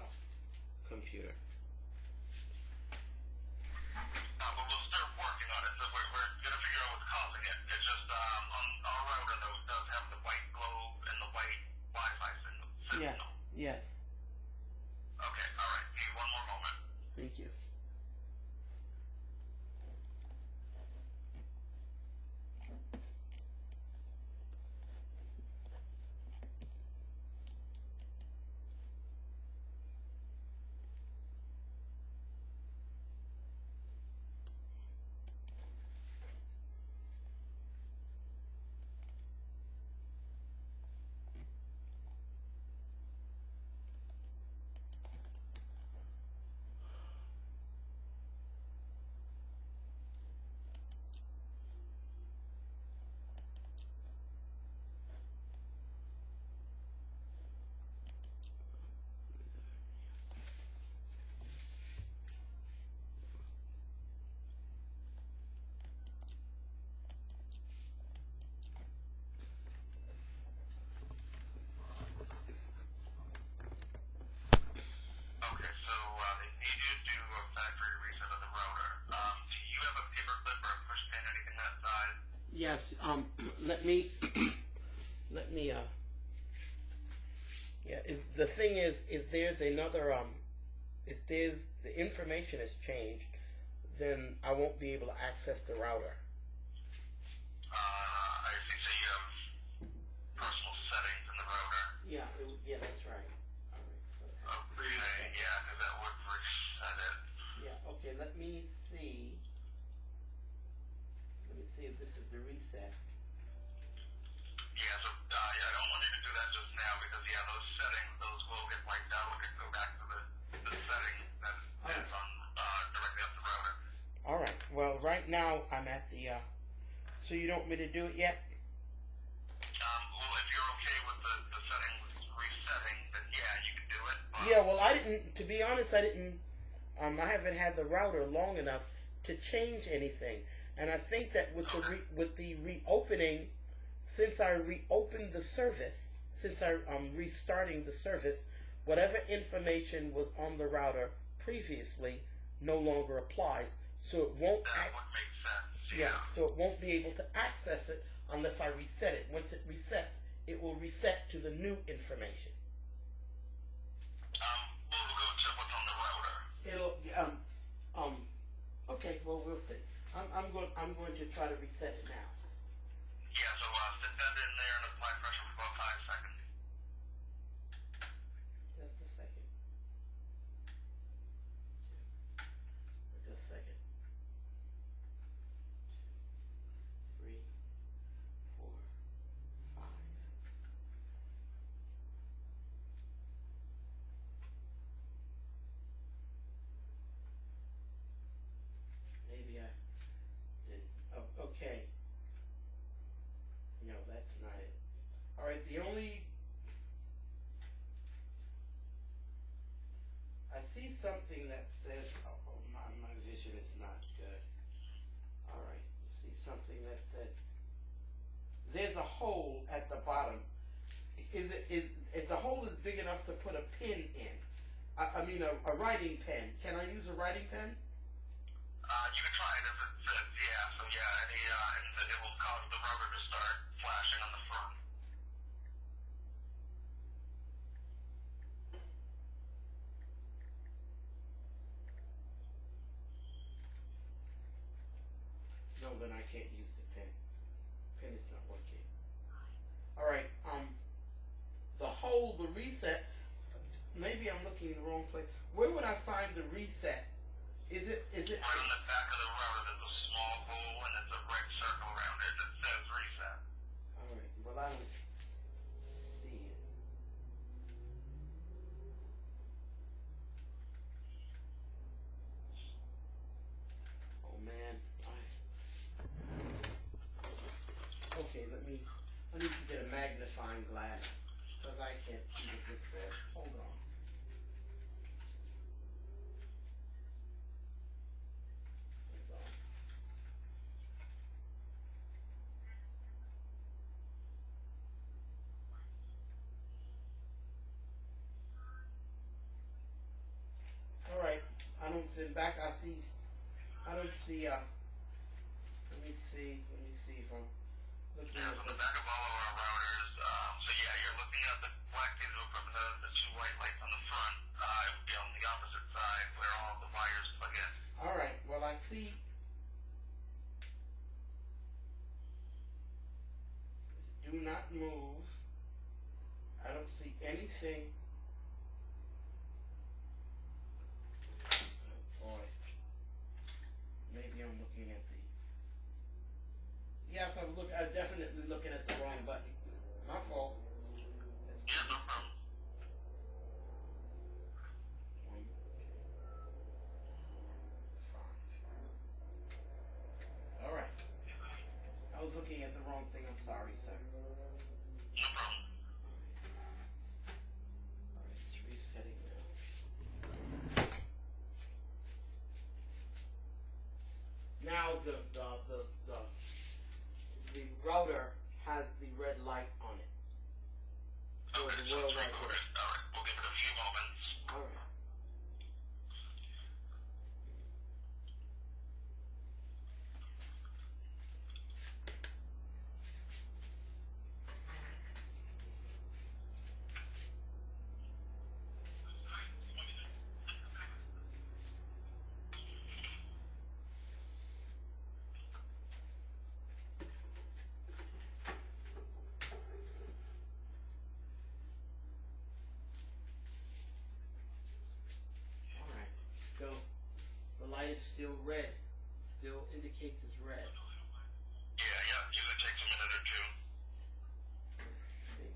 computer. But we'll start working on it. So we're going to figure out what's causing it. It's just on our router, though, it does have the white globe and the white Yes. Okay, alright. Give me one more moment. Thank you. Okay, so they need you to do a factory reset of the router. Do you have a paper clip or a push pin, anything that size? Yes. Let me. Let me. Yeah. The thing is, if there's another if there's the information has changed, then I won't be able to access the router. I see. So you have personal settings in the router. Yeah. Yeah. That's right. All right. So. Okay, yeah, because that would reset it. Yeah. Okay. Let me see. Let me see if this is the reset. Yeah, so yeah, I don't want you to do that just now because yeah, those settings, those will get wiped out. We can go back to the setting that is on directly up the router. All right. Well, right now I'm at the. So you don't want me to do it yet? Well, if you're okay with the settings resetting, then yeah, you can do it. But Yeah. Well, I didn't. To be honest, I didn't. I haven't had the router long enough to change anything, and I think that with the reopening, since I reopened the service, since I'm restarting the service, whatever information was on the router previously no longer applies. So it won't. that would make sense. Yeah. So it won't be able to access it unless I reset it. Once it resets, it will reset to the new information. We'll go check what's on the router. It'll. Okay. Well, we'll see. I'm going to try to reset it now. Yeah, so sit that in there and apply pressure for about 5 seconds. Just a second. Just a second. 3, 4, 5. Maybe I did. Oh, okay. No, that's not it. All right, the only. I see something that says. Oh, my vision is not good. All right, you see something that says. There's a hole at the bottom. Is the hole is big enough to put a pen in? I mean a writing pen. Can I use a writing pen? You can try it if it says, yeah, so yeah, and it will cause the rubber to start flashing on the front. No, then I can't use the pen. Pen is not working. All right, the hole, the reset, maybe I'm looking in the wrong place. Where would I find the reset? Is it? Right on the back of the router, there's a small hole and it's a red circle around it that says reset. All right, well, I don't see it. Oh, man. Okay, I need to get a magnifying glass, because I can't see what this says. Hold on. All right, I don't see back. I don't see. Let me see if I'm looking Yeah, at so on the. the back of all of our routers, so yeah, you're looking at the black piece of equipment, the two white do not move. I don't see anything. Oh boy. Maybe I'm looking at the. Yes, I'm definitely looking at the wrong button. My fault. Let's Yeah, do no this. problem. All right. I was looking at the wrong thing. I'm sorry, sir. No problem. All right, it's resetting now. Now the router has the red light on it. For Okay, the so World it's Wide Web. recorded. All right, we'll give it a few moments. All right. All right. Still, the light is still red. Still indicates it's red. Yeah, usually takes a minute or two. See?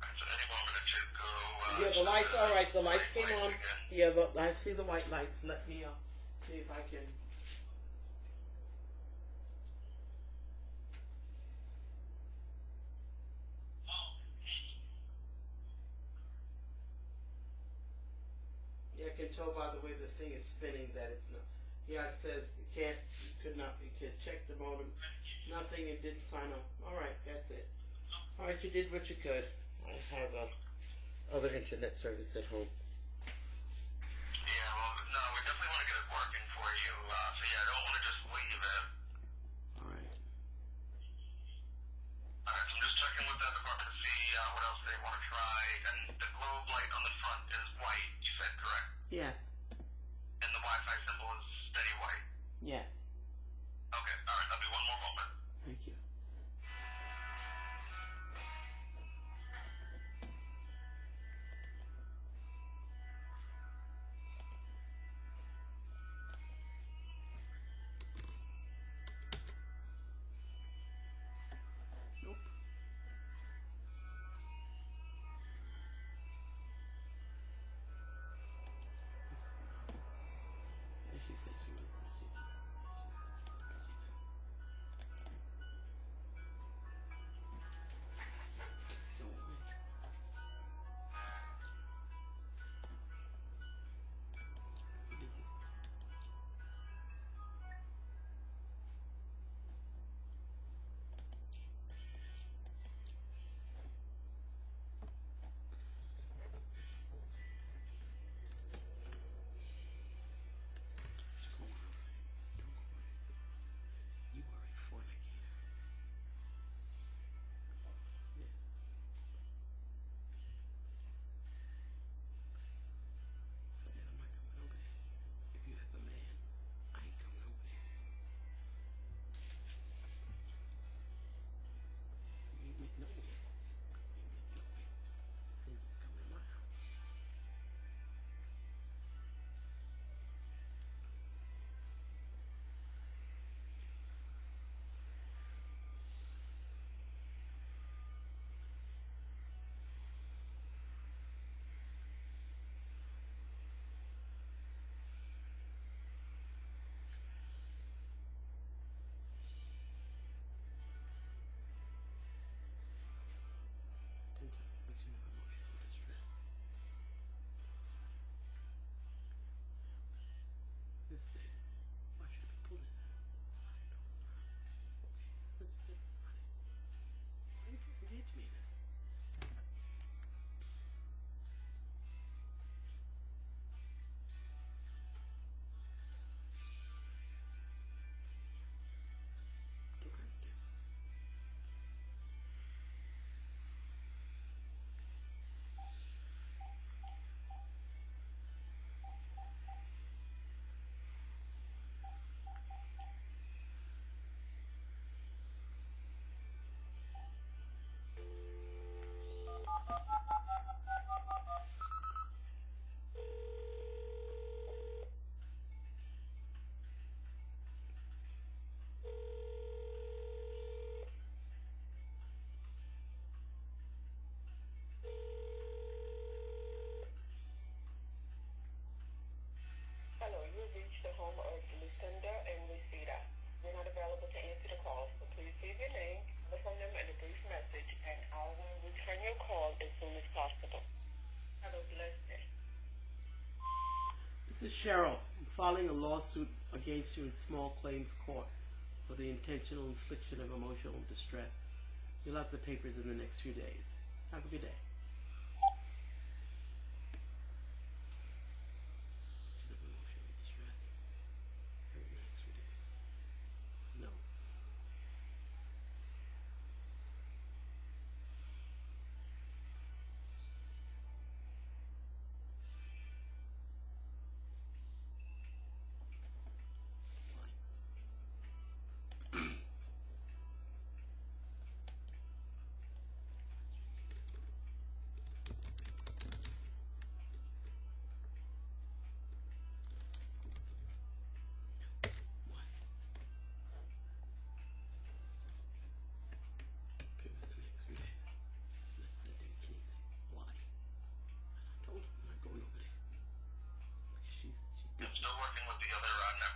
All right, so any moment it should go. Yeah, the lights. All right, the lights white came light on. again. Yeah, I see the white lights. Let me see if I can. Yeah, I can tell by the way the thing is spinning that it's not. Yeah, it says it can't. It could not. It could check the modem. Nothing. It didn't sign up. All right, that's it. All right, you did what you could. I have other internet service at home. Yeah, well, no, we definitely want to get it working for you. So yeah, I don't want to just leave it. All right. All right, so I'm just checking with that department to see what else they want to try. And the globe light on the front is white. You said correct. Yes. And the Wi-Fi symbol is steady white. Yes. Okay, all right, that'll be one more moment. Thank you. Nope. She said she was busy. receive your name, telephone number, and a brief message, and I will return your call as soon as possible. Have a blessed day. This is Cheryl. I'm filing a lawsuit against you in small claims court for the intentional infliction of emotional distress. You'll have the papers in the next few days. Have a good day. Emotional distress. In the next few days. No.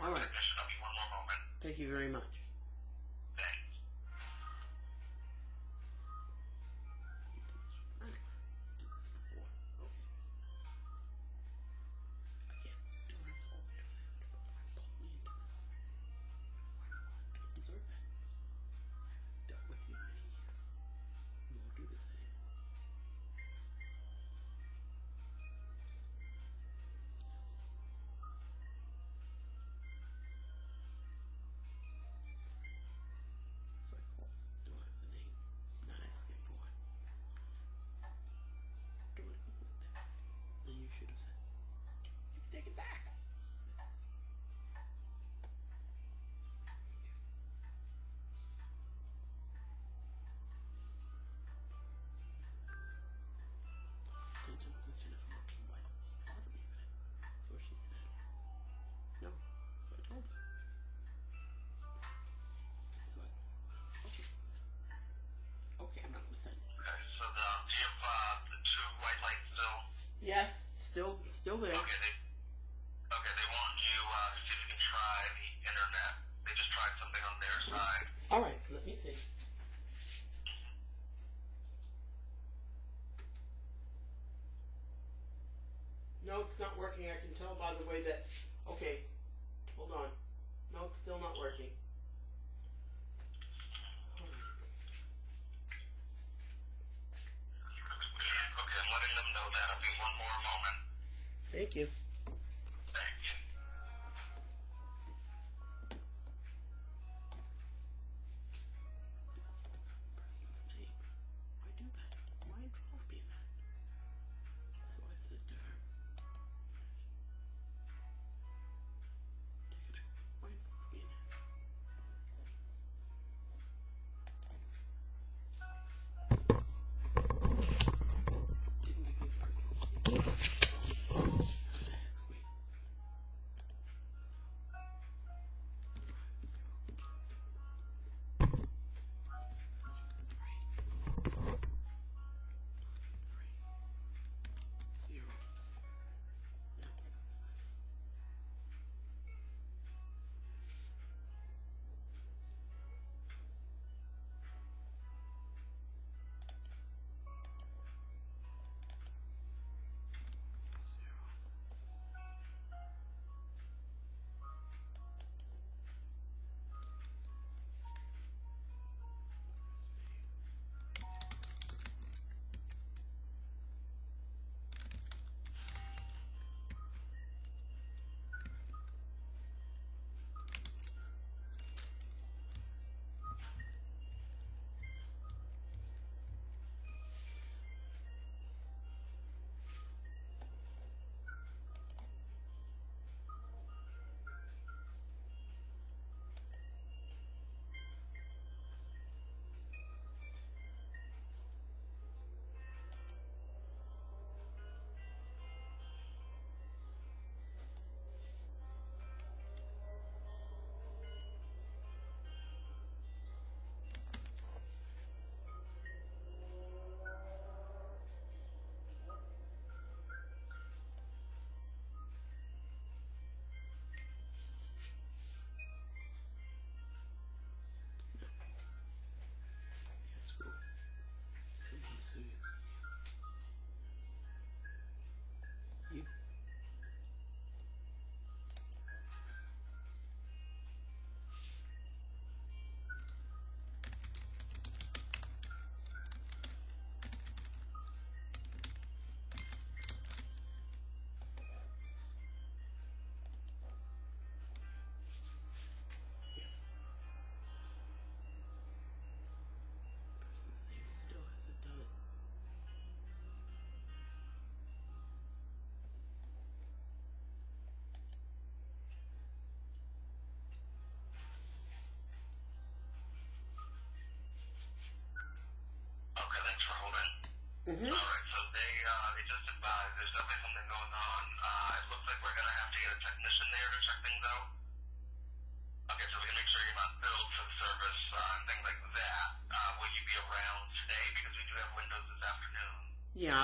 All right. Thank you very much. Thanks. Max, did this before. Okay. Again, don't have to pull me into this. I don't deserve that. I haven't dealt with you in many years. You won't do this anymore. So I called. Don't have the name. Not asking for it. Don't want to go with that. Then you should have said, you can take it back. Jennifer might bother me with it. So she said, no. So I told her. So I, okay. Okay, I'm not going to send it. Okay, so do you have the two white lights still? Yes, still there. Okay, they want you to see if you can try the internet. They just tried something on their side. All right, let me see. No, it's not working. I can tell by the way that. Okay, hold on. No, it's still not working. Okay, I'm letting them know that. I'll be one more moment. Thank you. Thank you. Person's name. Why do that? Why involve me in that? So I said to her, take it out. Why involve me in that? Didn't give me the person's name.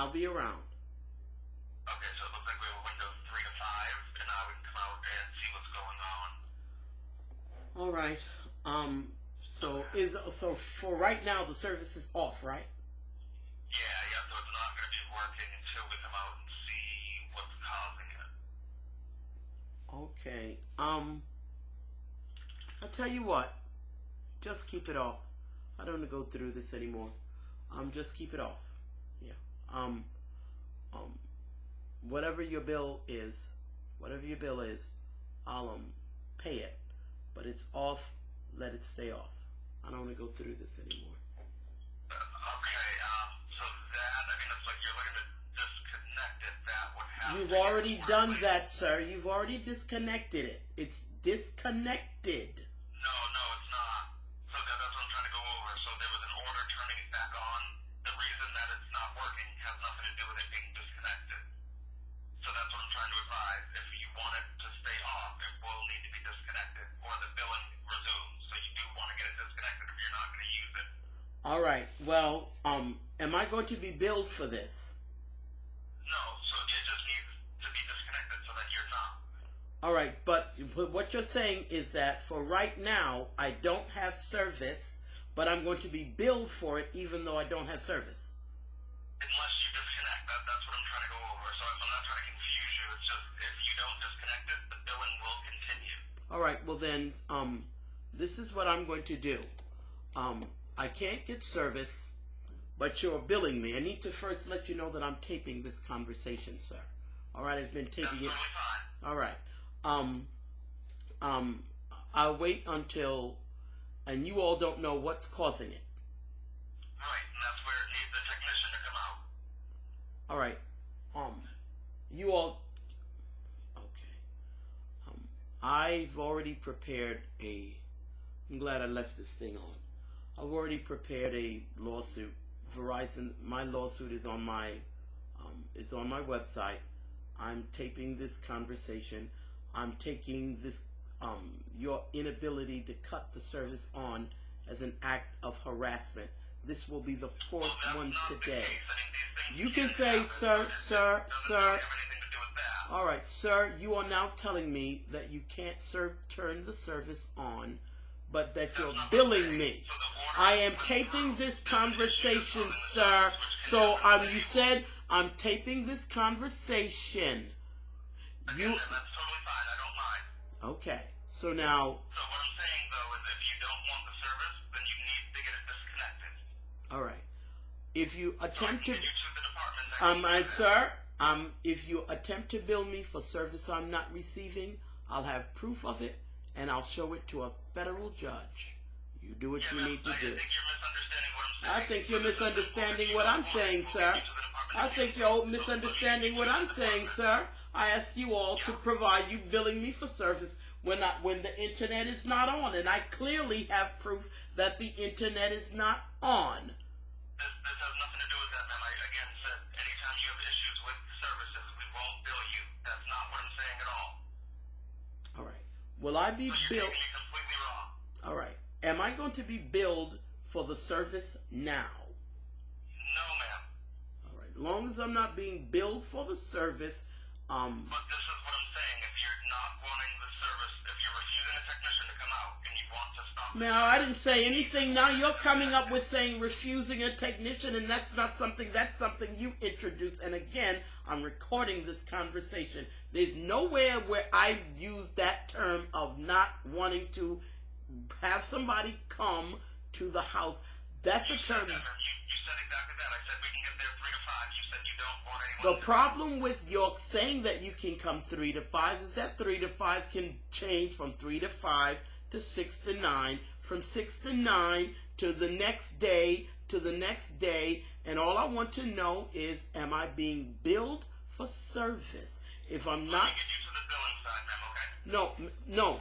I'll be around. Okay, so it looks like we have a window 3 to 5, and now we can come out and see what's going on. All right. So for right now the service is off, right? Yeah, so it's not going to be working until we come out and see what's causing it. Okay. I tell you what, just keep it off. I don't want to go through this anymore. Just keep it off. Yeah. Whatever your bill is, I'll pay it. But it's off. Let it stay off. I don't want to go through this anymore. Okay, so that, I mean, it's like you're looking to disconnect it, that would have You've to get already working. done that, sir. You've already disconnected it. It's disconnected. No, it's not. So that's what I'm trying to go over. So there was an order turning it back on. The reason that it's not working has nothing to do with it being disconnected. So that's what I'm trying to advise. If you want it to stay off, it will need to be disconnected, or the billing resumes. So you do want to get it disconnected if you're not going to use it. All right. Well, am I going to be billed for this? No, so it just needs to be disconnected so that you're not. All right, but what you're saying is that for right now, I don't have service, but I'm going to be billed for it even though I don't have service. Unless you disconnect. That's what I'm trying to go over. So I'm not trying to confuse you. It's just if you don't disconnect it, the billing will continue. All right, well then, this is what I'm going to do. I can't get service, but you're billing me. I need to first let you know that I'm taping this conversation, sir. All right, I've been taping it. That's totally fine. All right. I'll wait until, and you all don't know what's causing it. Right, and that's where it needs the technician to come out. All right. You all. Okay. I've already prepared I'm glad I left this thing on. I've already prepared a lawsuit. Verison. My lawsuit is on my website. I'm taping this conversation. I'm taking this your inability to cut the service on as an act of harassment. This will be the fourth one today. You can say, sir. All right, sir, you are now telling me that you can't turn the service on, but that you're billing me. I am taping this conversation, sir. So you said I'm taping this conversation. Again, that's totally fine. I don't mind. Okay. So now. So what I'm saying though is if you don't want the service, then you need to get it disconnected. All right. If you attempt So I can get you to the department sir, if you attempt to bill me for service I'm not receiving, I'll have proof of it and I'll show it to a federal judge. You do what you need to do. I think you're misunderstanding what I'm saying. I think you're misunderstanding what I'm saying, sir. I ask you all to provide you billing me for service when the internet is not on, and I clearly have proof that the internet is not on. This has nothing to do with that, ma'am. I again said anytime you have issues with services, we won't bill you. That's not what I'm saying at all. All right. Will I be So you're billed? taking me completely wrong. All right. Am I going to be billed for the service now? No, ma'am. All right. As long as I'm not being billed for the service, But this is what I'm saying. If you're not wanting the service, if you're refusing a technician to come out and you want to stop. Now, I didn't say anything. Now you're coming up with saying refusing a technician, and that's something you introduced. And again, I'm recording this conversation. There's nowhere where I use that term of not wanting to have somebody come to the house. That's a term. You said exactly that. I said we can get there 3 to 5. You said you don't want anyone. The problem with your saying that you can come 3 to 5 is that 3 to 5 can change from 3 to 5 to 6 to 9, from 6 to 9 to the next day, and all I want to know is, am I being billed for service? If I'm not, Let me get you to the billing side, ma'am, okay? no.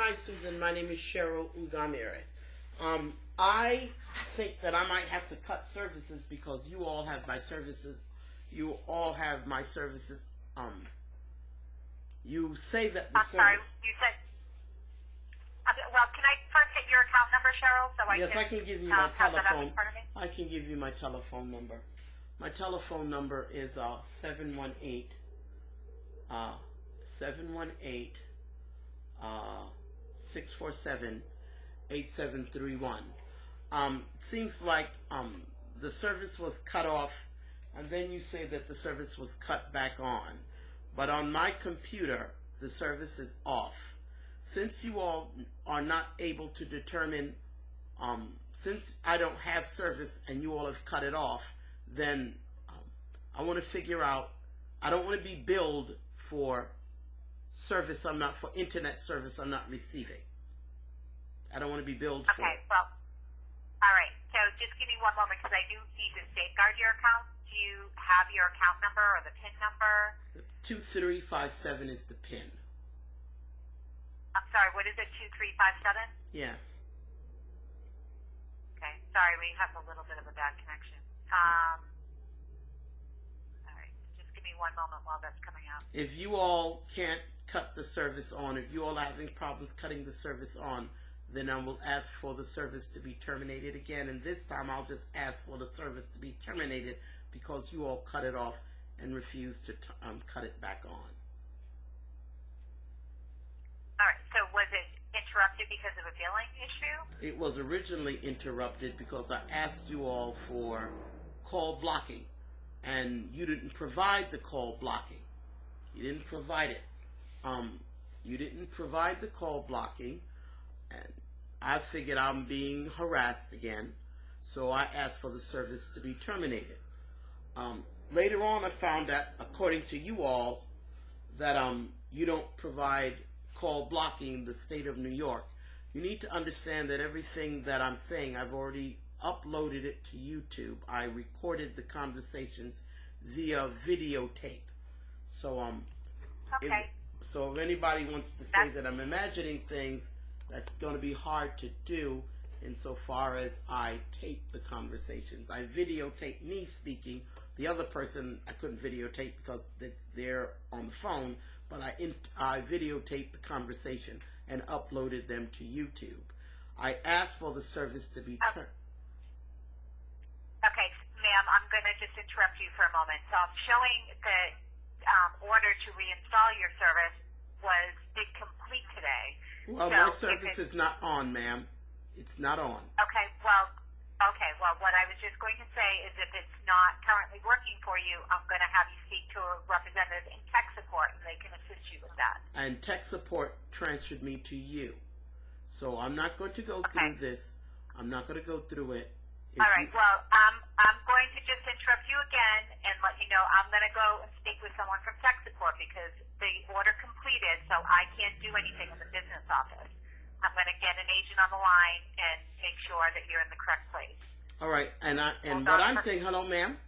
Hi, Susan. My name is Cheryl Uzamire. I think that I might have to cut services because you all have my services. You all have my services. You say that the I'm sorry, you said, well, can I first get your account number, Cheryl, so I Yes, can... I can give you my have that up telephone. in front of me? I can give you my telephone number. My telephone number is 718 647 8731. Seems like the service was cut off, and then you say that the service was cut back on. But on my computer, the service is off. Since you all are not able to determine, since I don't have service and you all have cut it off, then I want to figure out, I don't want to be billed for service I'm not, for internet service I'm not receiving. I don't want to be billed for. Okay, well, all right. So just give me one moment because I do need to safeguard your account. Do you have your account number or the PIN number? 2357 is the PIN. I'm sorry, what is it, 2357? Yes. Okay, sorry, we have a little bit of a bad connection. All right, just give me one moment while that's coming out. If you all can't cut the service on, if you all are having problems cutting the service on, then I will ask for the service to be terminated again. And this time I'll just ask for the service to be terminated because you all cut it off and refused to cut it back on. All right, so was it interrupted because of a billing issue? It was originally interrupted because I asked you all for call blocking, and you didn't provide the call blocking. You didn't provide it. You didn't provide the call blocking, and I figured I'm being harassed again, so I asked for the service to be terminated. Later on, I found that, according to you all, that you don't provide call blocking in the state of New York. You need to understand that everything that I'm saying, I've already uploaded it to YouTube. I recorded the conversations via videotape. So Okay. so if anybody wants to say that I'm imagining things, that's going to be hard to do insofar as I tape the conversations. I videotape me speaking. The other person I couldn't videotape because it's there on the phone, but I videotaped the conversation and uploaded them to YouTube. I asked for the service to be turned. Okay, ma'am, I'm going to just interrupt you for a moment. So I'm showing the order to reinstall your service was incomplete today. Well, so my service is not on, ma'am. It's not on. Okay, well, what I was just going to say is if it's not currently working for you, I'm going to have you speak to a representative in tech support and they can assist you with that. And tech support transferred me to you. So I'm not going to go through this. I'm not going to go through it. All right, well, I'm going to just interrupt you again and let you know I'm going to go and speak with someone from tech support because the order completed, so I can't do anything in the business office. I'm going to get an agent on the line and make sure that you're in the correct place. All right, and what I'm saying, hello, ma'am,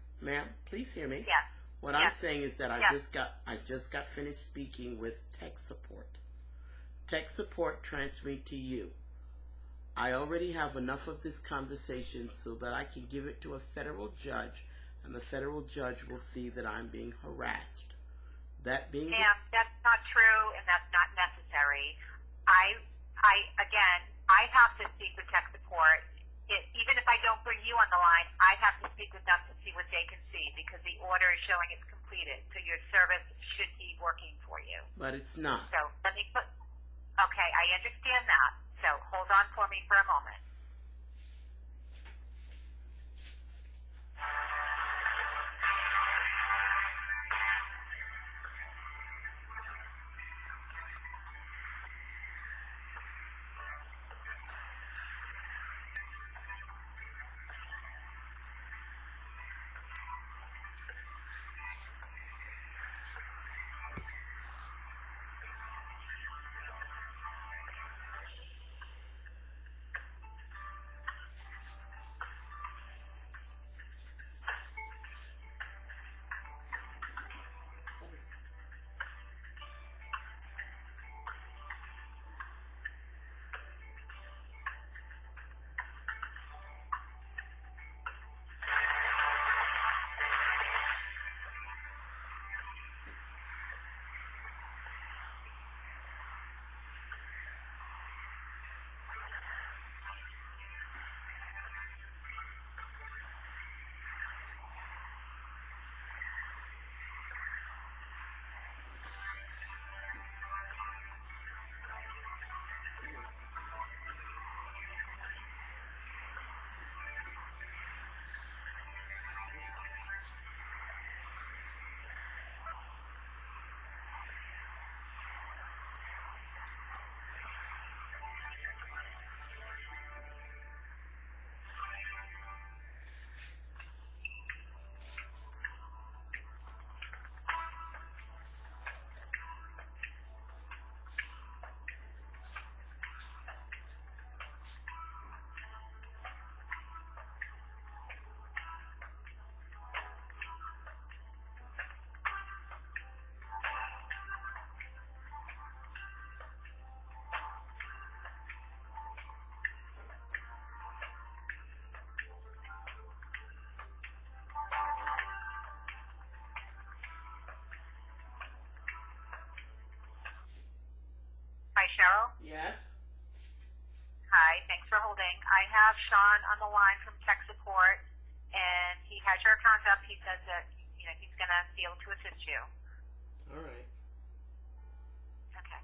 please hear me. Yes. What I'm saying is that I just got finished speaking with tech support. Tech support transferred to you. I already have enough of this conversation so that I can give it to a federal judge, and the federal judge will see that I'm being harassed. That being Ma'am, that's not true, and that's not necessary. I have to speak with tech support. Even if I don't bring you on the line, I have to speak with them to see what they can see because the order is showing it's completed. So your service should be working for you. But it's not. So let me put. Okay, I understand that. So hold on for me for a moment. Yes? Hi, thanks for holding. I have Sean on the line from tech support, and he has your account up. He says that he's going to be able to assist you. All right. Okay.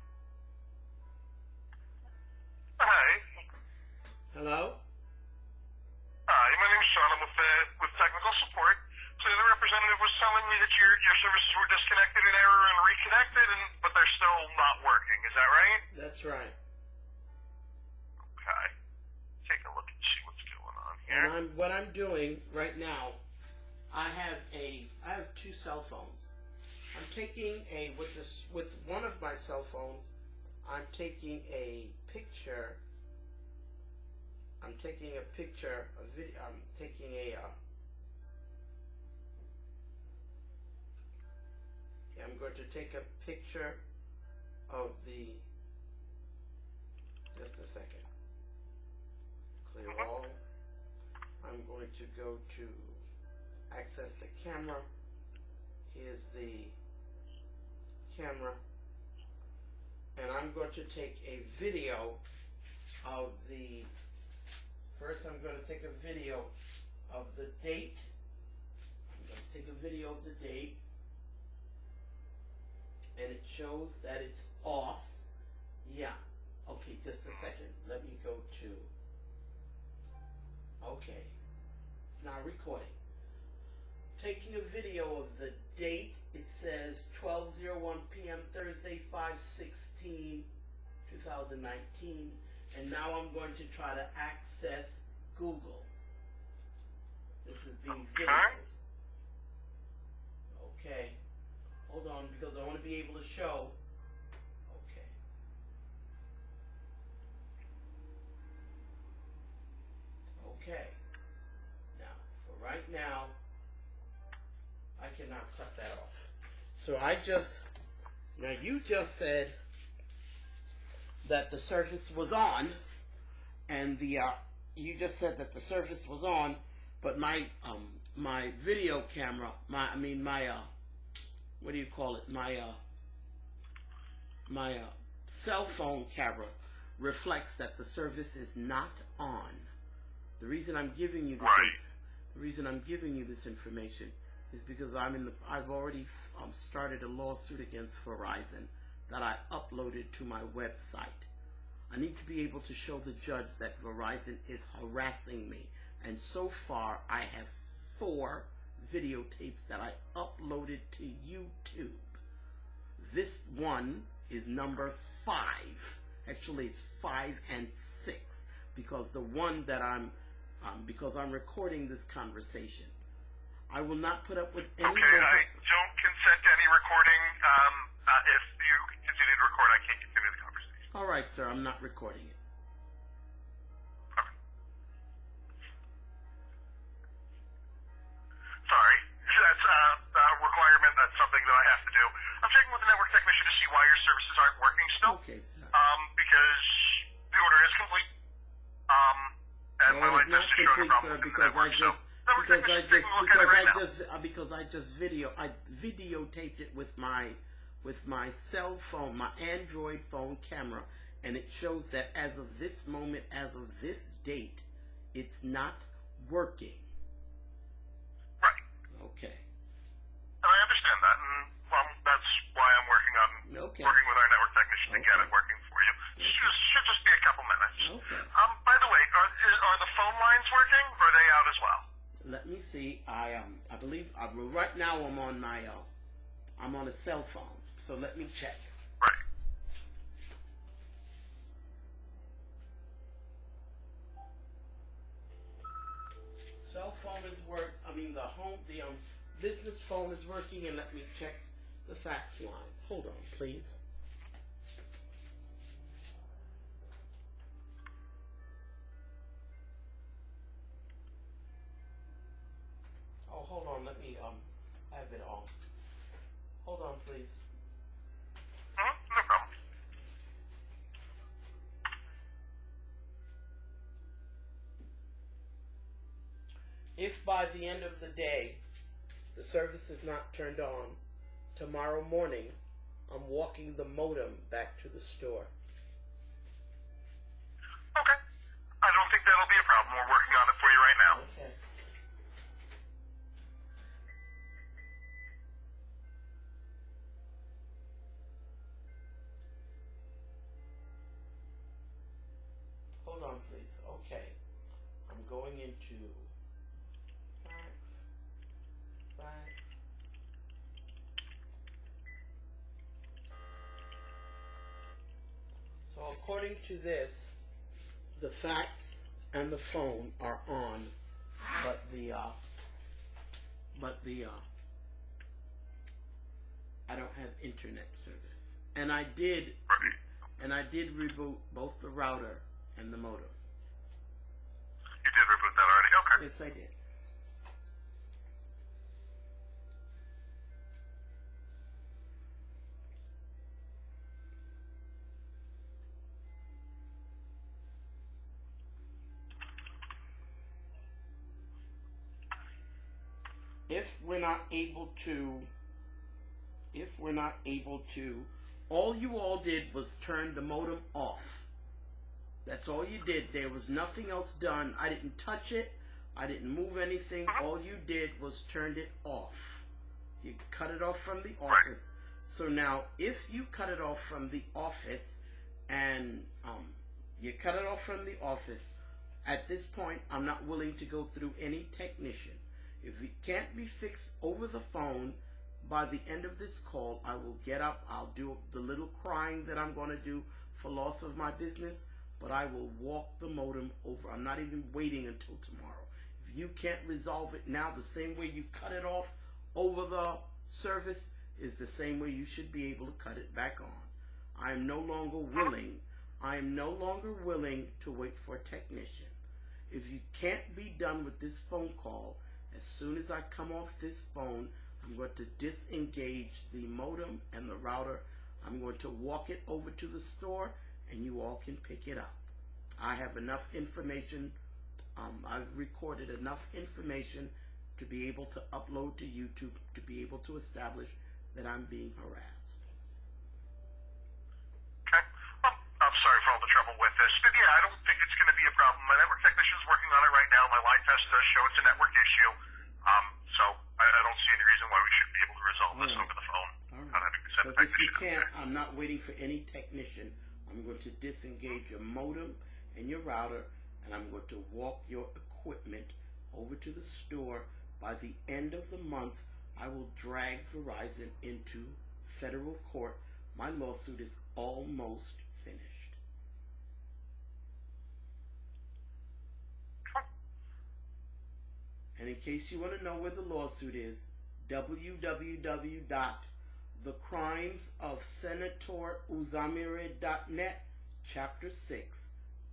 Hi. Thanks. Hello? Hi, my name's Sean. I'm with technical support. So the representative was telling me that your services were disconnected in error and reconnected, but they're still not working. Is that right? That's right. Okay. Take a look and see what's going on here. And what I'm doing right now, I have two cell phones. I'm taking with one of my cell phones, I'm taking a picture. I'm taking a picture, a video. I'm taking I'm going to take a picture of the. Just a second. Clear all. I'm going to go to access the camera. Here's the camera. And I'm going to take a video of the. First, I'm going to take a video of the date. I'm going to take a video of the date. And it shows that it's off. Yeah. Okay, just a second. Let me go to. Okay. It's now recording. Taking a video of the date. It says 12:01 p.m. Thursday, 5/16/2019. And now I'm going to try to access Google. This is being videoed. Okay. Hold on, because I want to be able to show. Okay. Okay. Now, for right now, I cannot cut that off. So now you just said that the service was on, and you just said that the service was on, but my video camera, what do you call it? My cell phone camera reflects that the service is not on. The reason I'm giving you this information is because I've already started a lawsuit against Verison that I uploaded to my website. I need to be able to show the judge that Verison is harassing me, and so far I have 4 videotapes that I uploaded to YouTube. This one is number 5. Actually, it's 5 and 6, because the one that because I'm recording this conversation. I will not put up with any. Okay, I don't consent to any recording. If you continue to record, I can't continue the conversation. All right, sir. I'm not recording it. Okay. Sorry. That's a requirement. That's something that I have to do. I'm checking with the network technician to see why your services aren't working still. Okay, sir. Because the order is complete. And Well, my it's not license is showing a complete, problem sir, because I videotaped it with my cell phone, my Android phone camera, and it shows that as of this moment, as of this date, it's not working. Right. Okay. And I understand that, and that's why I'm working with our network technician to get it working for you. Should just be a couple minutes. Okay. By the way, are the phone lines working, or are they out as well? Let me see. I believe right now I'm on I'm on a cell phone. So let me check. Right. Cell phone is the business phone is working, and let me check the fax line. Hold on, please. Oh, hold on. Let me have it on. Hold on, please. No problem. If by the end of the day the service is not turned on, tomorrow morning I'm walking the modem back to the store. Okay. I don't think that'll be a problem. We're working on it for you right now. Okay. Hold on, please. Okay. I'm going into facts. So according to this, the fax and the phone are on, but the I don't have internet service, and I did reboot both the router and the modem. You did reboot that already? Okay. Yes, I did. If we're not able to, all you all did was turn the modem off. That's all you did. There was nothing else done. I didn't touch it. I didn't move anything. All you did was turned it off. You cut it off from the office. So now, if you cut it off from the office, and at this point, I'm not willing to go through any technician. If it can't be fixed over the phone, by the end of this call, I will get up, I'll do the little crying that I'm going to do for loss of my business, but I will walk the modem over. I'm not even waiting until tomorrow. If you can't resolve it now, the same way you cut it off over the service is the same way you should be able to cut it back on. I am no longer willing to wait for a technician. If you can't be done with this phone call, as soon as I come off this phone, I'm going to disengage the modem and the router. I'm going to walk it over to the store, and you all can pick it up. I have enough information. I've recorded enough information to be able to upload to YouTube to be able to establish that I'm being harassed. Okay. Well, I'm sorry for all the trouble with this, but yeah, I don't think it's going to be a problem. My network technician's working on it right now. My line test does show it's a network issue. So I don't see any reason why we shouldn't be able to resolve this over the phone. Not having to send a Because if you technician. can't, I'm not waiting for any technician. I'm going to disengage your modem and your router, and I'm going to walk your equipment over to the store. By the end of the month, I will drag Verizon into federal court. My lawsuit is almost finished. And in case you want to know where the lawsuit is, www.thecrimesofsenatoruzamire.net, Chapter 6.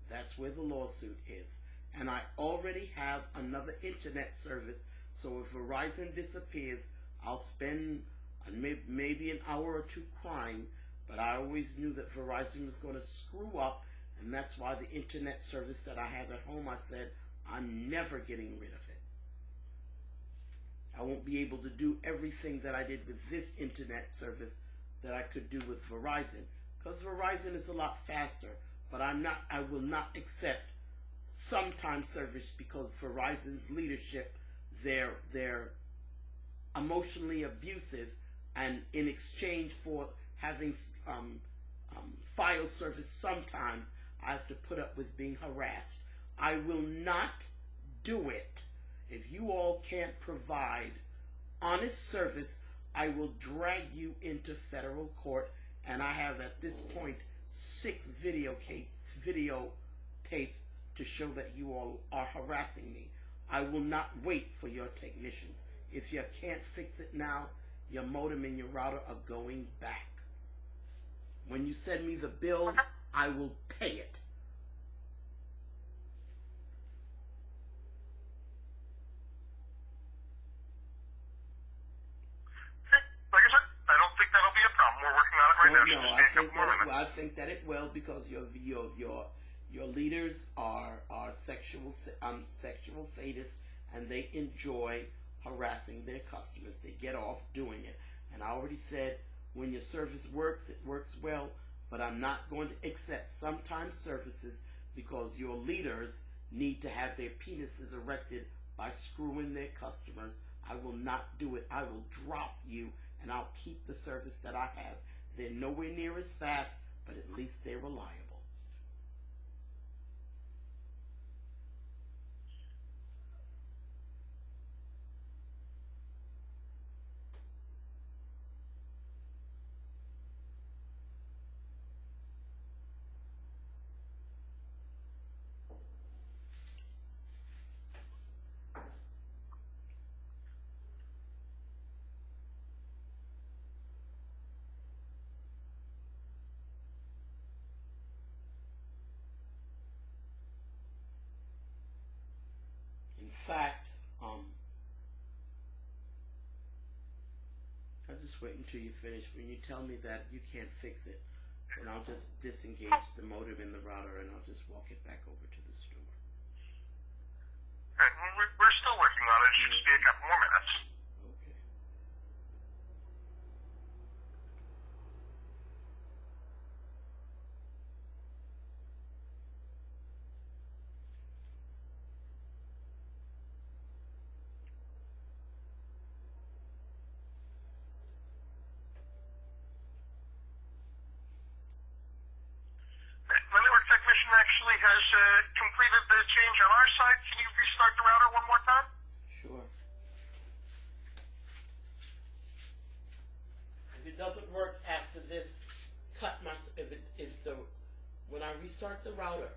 That's where the lawsuit is. And I already have another internet service, so if Verizon disappears, I'll spend maybe an hour or two crying, but I always knew that Verizon was going to screw up, and that's why the internet service that I have at home, I said, I'm never getting rid of it. I won't be able to do everything that I did with this internet service that I could do with Verizon, because Verizon is a lot faster, but I will not accept sometime service because Verizon's leadership, they're emotionally abusive, and in exchange for having FiOS service, sometimes I have to put up with being harassed. I will not do it. If you all can't provide honest service, I will drag you into federal court, and I have at this point 6 videotapes to show that you all are harassing me. I will not wait for your technicians. If you can't fix it now, your modem and your router are going back. When you send me the bill, I will pay it. I think that it will, because your leaders are sexual sadists, and they enjoy harassing their customers. They get off doing it. And I already said, when your service works, it works well, but I'm not going to accept sometimes services because your leaders need to have their penises erected by screwing their customers. I will not do it. I will drop you, and I'll keep the service that I have. They're nowhere near as fast, but at least they're reliable. In fact, I'll just wait until you finish. When you tell me that you can't fix it, then I'll just disengage the modem in the router and I'll just walk it back over to the store. Okay, well, we're still working on it. It should just be a couple more minutes. Okay. The network technician actually has completed the change on our side. Can you restart the router one more time? Sure. If it doesn't work after this, when I restart the router,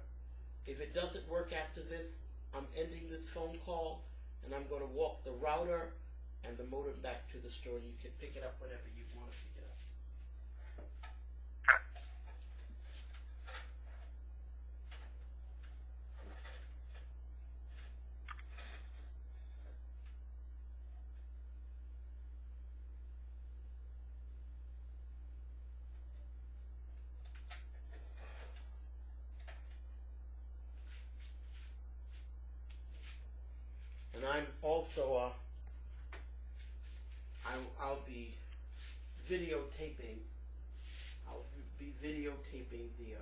if it doesn't work after this, I'm ending this phone call and I'm going to walk the router and the modem back to the store. You can pick it up whenever you want to pick it up. And I'm also, I'll be videotaping. I'll be videotaping the.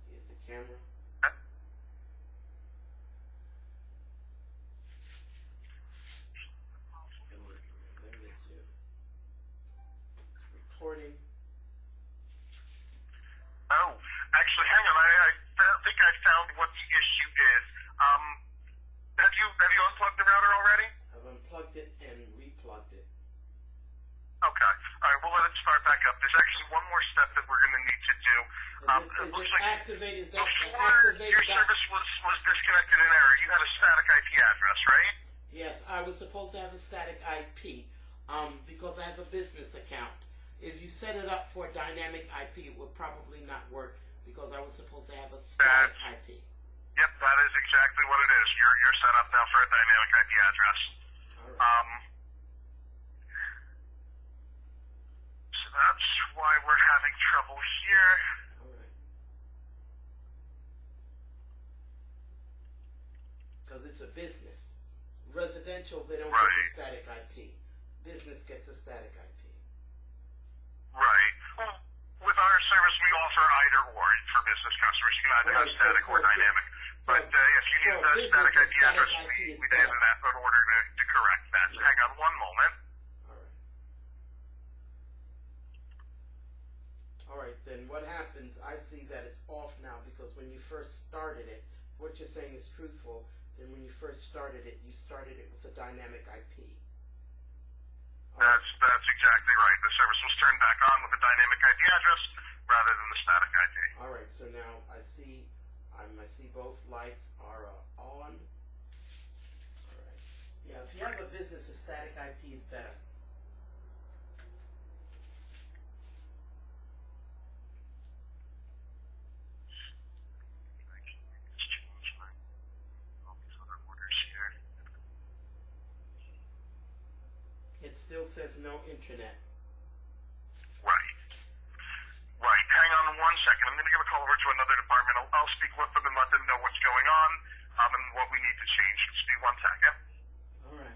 Here's the camera. Let me do recording. Oh, actually, hang on. I think I found what the issue is. Have you unplugged the router already? I've unplugged it and replugged it. Okay. All right. We'll let it start back up. There's actually one more step that we're going to need to do. Is looks it like activated? Is that before activated? your service was disconnected in error, you had a static IP address, right? Yes, I was supposed to have a static IP because I have a business account. If you set it up for a dynamic IP, it would probably not work because I was supposed to have a static IP. Yep, that is exactly what it is. You're set up now for a dynamic IP address. All right. So that's why we're having trouble here. All right. Because it's a business. Residential, they don't get a static IP. Business gets a static IP. Right. Well, with our service, we offer either or for business customers. You can either have static or dynamic. But if you need the static IP address, we'd add that in order to correct that. So hang on one moment. All right, then what happens, I see that it's off now because when you first started it, what you're saying is truthful, then when you first started it, you started it with a dynamic IP. That's exactly right. The service was turned back on with a dynamic IP address rather than the static IP. All right, so now I see both lights are on. All right. Yeah, if you have a business, a static IP is better. It still says no internet. Right. Hang on one second. I'm going to give a call over to another department. I'll speak with them and let them know what's going on and what we need to change. Just be 1 second. All right.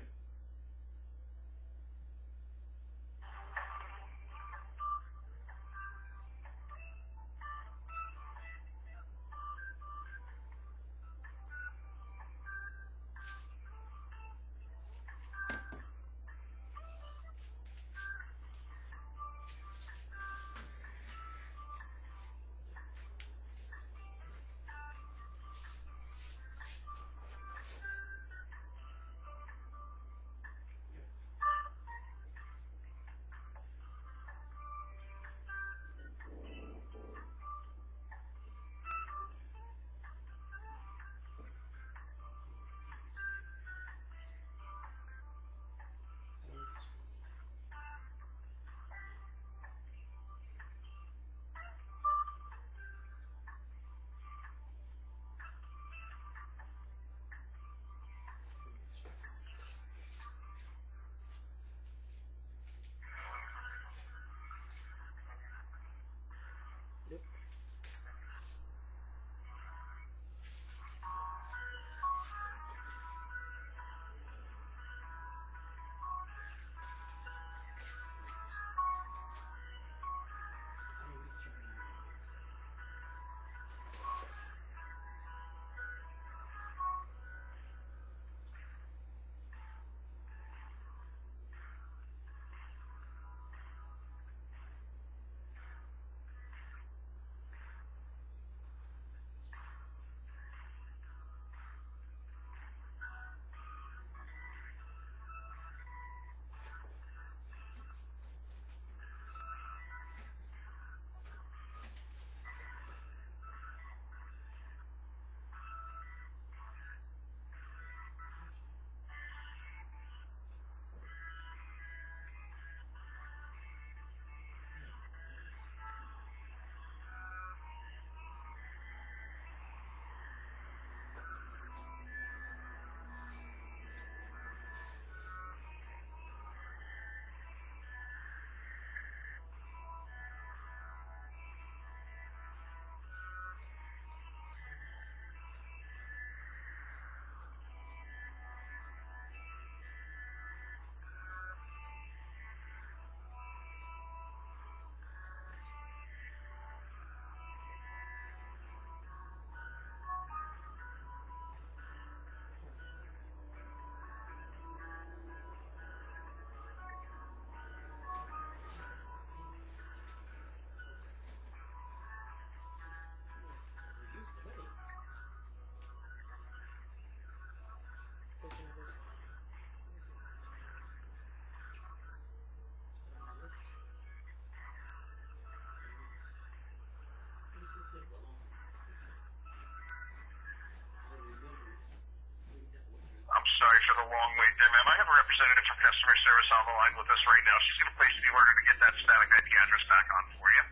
long wait there, ma'am. I have a representative from customer service on the line with us right now. She's going to place the order to get that static IP address back on for you.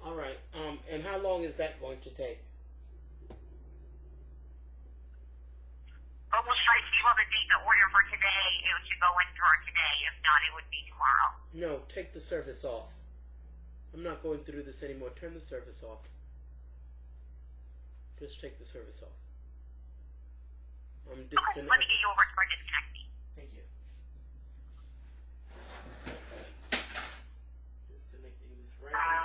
All right. And how long is that going to take? But we'll try to see what the date the order for today. It should go in for today. If not, it would be tomorrow. No, take the service off. I'm not going through this anymore. Turn the service off. Just take the service off. I'm Okay, disconnecting. let me get you over to our disconnect me. Thank you. Disconnecting this right now.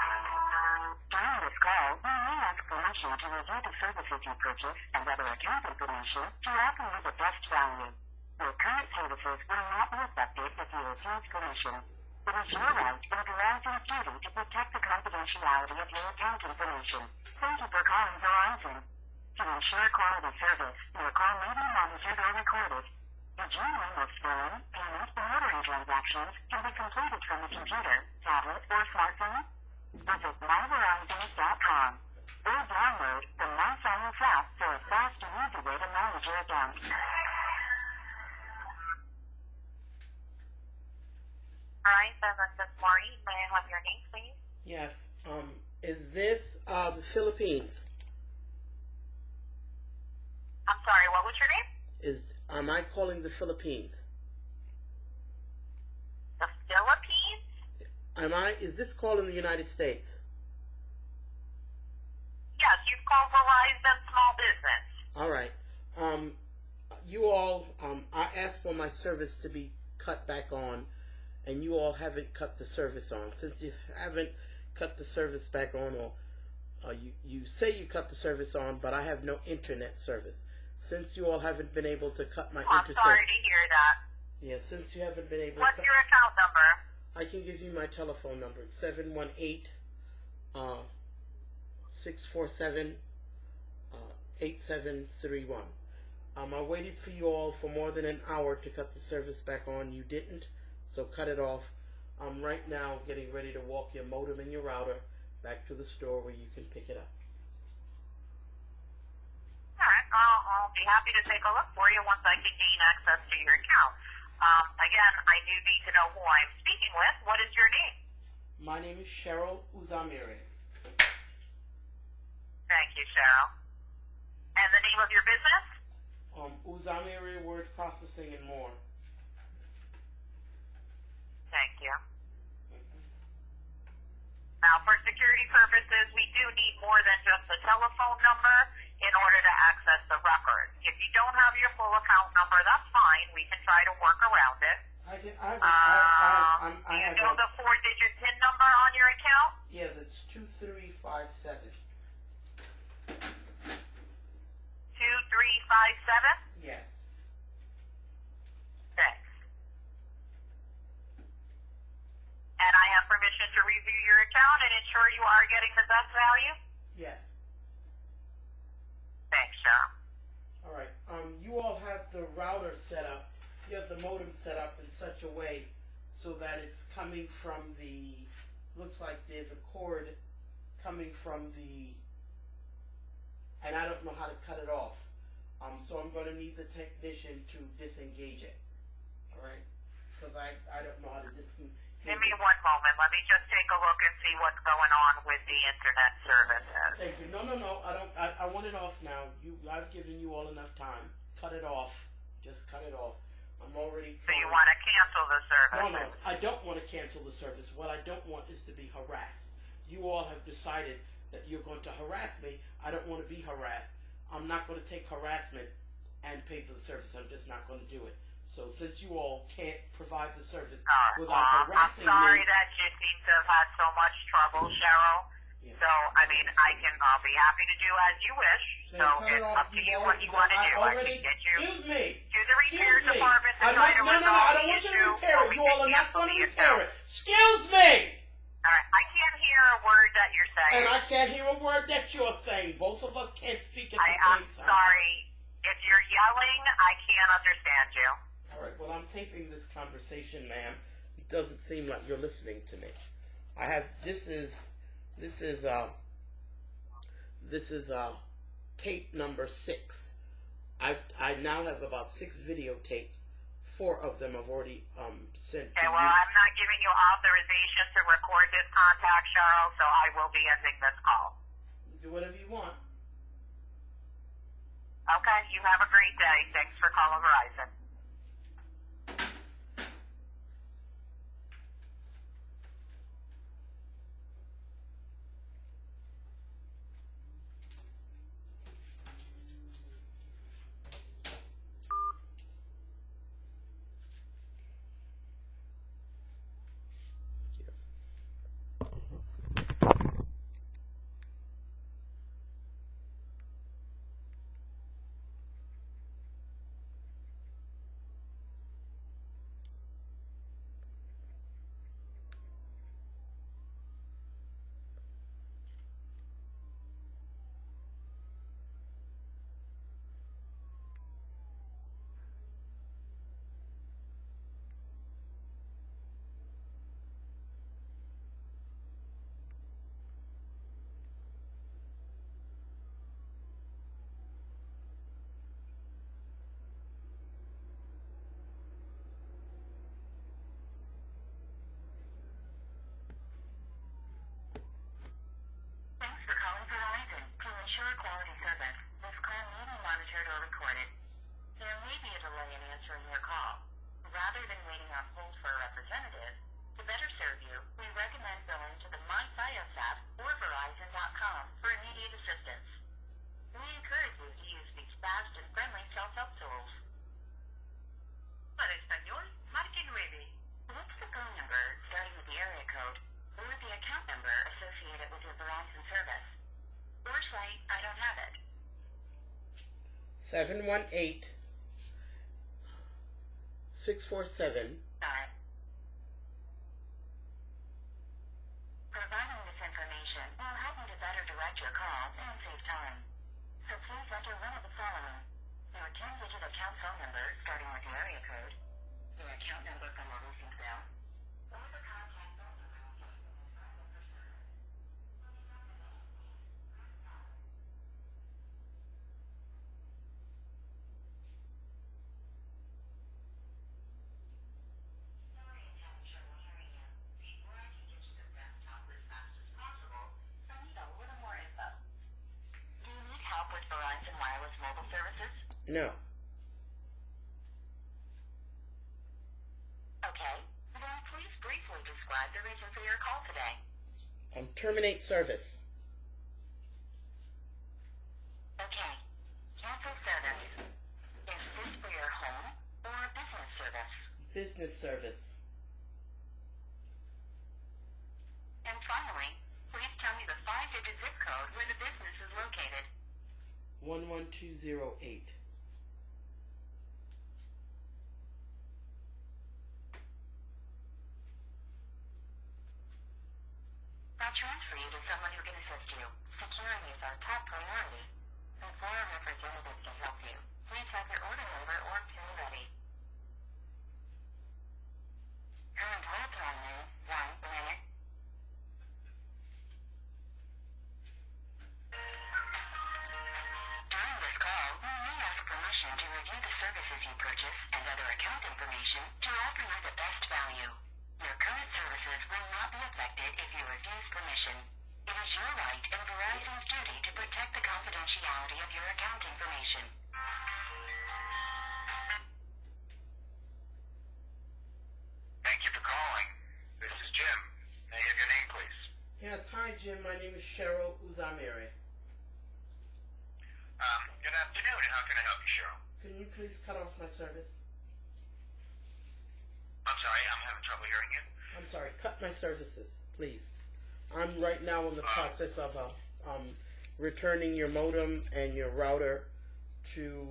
During this call, we may ask permission to review the services you purchased and other account information to recommend the best value. Your current services will not be affected if you refuse permission. It is your right and Verizon's duty to protect the confidentiality of your account information. Thank you for calling Verizon. To ensure quality service, your call may be monitored or recorded. The journey of phone, payment, and ordering transactions can be completed from a computer, tablet, or smartphone. Visit myverizon.com or download the MySilence app for a fast and easy way to manage your account. Alright, then this is Maureen. May I have your name, please? Yes. Is this the Philippines? I'm sorry, what was your name? Am I calling the Philippines? The Philippines? Is this calling the United States? Yes, you've called Verizon Small Business. All right. You all, I asked for my service to be cut back on, and you all haven't cut the service on. Since you haven't cut the service back on, or you say you cut the service on, but I have no internet service. Since you all haven't been able to cut my I'm internet. sorry to hear that. Yeah, since you haven't been able What's to your account number? I can give you my telephone number. It's 718-647-8731. I waited for you all for more than an hour to cut the service back on. You didn't, so cut it off. I'm right now getting ready to walk your modem and your router back to the store where you can pick it up. Alright, I'll be happy to take a look for you once I can gain access to your account. Again, I do need to know who I'm speaking with. What is your name? My name is Cheryl Uzamiri. Thank you, Cheryl. And the name of your business? Uzamiri Word Processing and More. Thank you. Now, for security purposes, we do need more than just the telephone number in order to access the records. If you don't have your full account number, that's fine. We can try to work around it. Do you know the 4-digit PIN number on your account? Yes, it's 2357. 2357? Yes. Thanks. And I have permission to review your account and ensure you are getting the best value? Yes. Thanks, Cheryl. All right. You all have the router set up. You have the modem set up in such a way so that it's coming from the. Looks like there's a cord coming from the. And I don't know how to cut it off. So I'm going to need the technician to disengage it. All right. Because I don't know how to disengage. Give me one moment. Let me just take a look and see what's going on with the internet services. Thank you. No. I don't. I want it off now. I've given you all enough time. Cut it off. Just cut it off. I'm already. So you want to cancel the service? No. I don't want to cancel the service. What I don't want is to be harassed. You all have decided that you're going to harass me. I don't want to be harassed. I'm not going to take harassment and pay for the service. I'm just not going to do it. So since you all can't provide the service without harassing I'm sorry me, that you seem to have had so much trouble, Cheryl. Yeah. So, I mean, I'll be happy to do as you wish. Then So cut it it's off. up to you what you want to do. I can get you Excuse me. to the repair Excuse me. department to I'm try not, to no, resolve I the don't want you issue. to repair it. You all are not going to repair account. it. Excuse me. All right, I can't hear a word that you're saying. And I can't hear a word that you're saying. Both of us can't speak at the I'm same time. sorry. If you're yelling, I can't understand you. All right, well, I'm taping this conversation, ma'am. It doesn't seem like you're listening to me. This is This is tape number 6. I now have about 6 videotapes. 4 of them I've already sent to Okay, well, you. I'm not giving you authorization to record this contact, Cheryl, so I will be ending this call. Do whatever you want. Okay, you have a great day. Thanks for calling Verison. Thanks for calling Verison. To ensure quality service, this call may be monitored or recorded. There may be a delay in answering your call. Rather than waiting on hold for a representative, to better serve you, we recommend going to the FiOS app or Verison.com for immediate assistance. We encourage you to use these fast and friendly self-help tools. Para español, marque 9. What's the phone number starting with the area code or the account number associated with your Verison service? Or say, I don't have it. 718 647. Providing this information will help you to better direct your calls and save time. So please enter one of the following: your 10-digit account phone number starting with the area code, your account number from a recent bill, or the contact phone number you used in the sign up for service. Sorry I'm having trouble hearing you. Before I can get you the best talk as fast as possible, I need a little more info. Do you need help with Verison wireless mobile services? No. Okay. Then please briefly describe the reason for your call today. Terminate service. Okay. Cancel service. Is this for your home or business service? Business service. And finally, please tell me the 5-digit zip code where the business is located. 11208. I'll transfer you to someone who can assist you. Security is our top priority. Before a representative can help you, please have your order number or PIN ready. Current hold time is 1 minute. During this call, we may ask permission to review the services you purchase and other account information to offer you the best value. Your current services will not be affected if you refuse permission. It is your right and Verizon's duty to protect the confidentiality of your account information. Thank you for calling. This is Jim. May I have your name, please? Yes, hi Jim. My name is Cheryl Uzamere. Good afternoon, and how can I help you, Cheryl? Can you please cut off my service? I'm sorry, I'm having trouble hearing you. I'm sorry. Cut my services, please. I'm right now in the process of returning your modem and your router to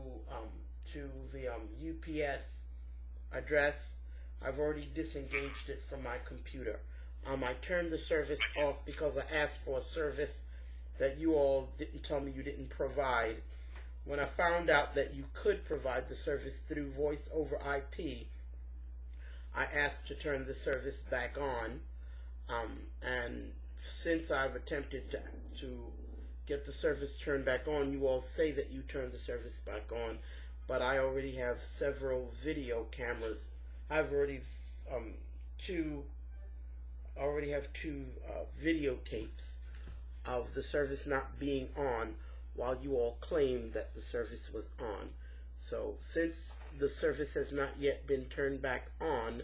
the UPS address. I've already disengaged it from my computer. I turned the service off because I asked for a service that you all didn't tell me you didn't provide. When I found out that you could provide the service through voice over IP, I asked to turn the service back on, and since I've attempted to get the service turned back on, you all say that you turned the service back on, but I already have several video cameras. I've already two videotapes of the service not being on, while you all claim that the service was on. So since the service has not yet been turned back on,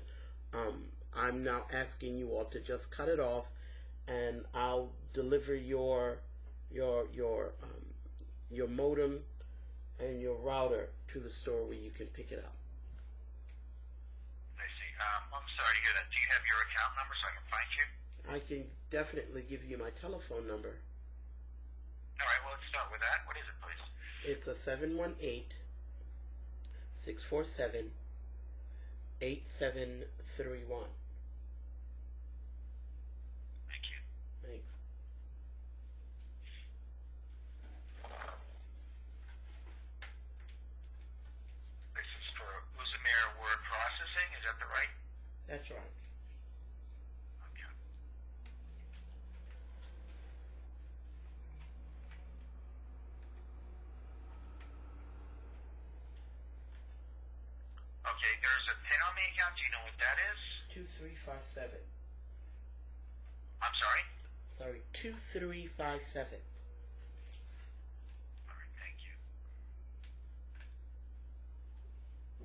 I'm now asking you all to just cut it off, and I'll deliver your modem and your router to the store where you can pick it up. I see. I'm sorry to hear that. Do you have your account number so I can find you? I can definitely give you my telephone number. All right, well, let's start with that. What is it, please? It's a 718-647-8731. Thank you. Thanks. This is for Uzumir word processing. Is that the right? That's right. Okay. Okay, there's a pin on the account. Do you know what that is? 2357. I'm sorry? Sorry, 2357. All right, thank you.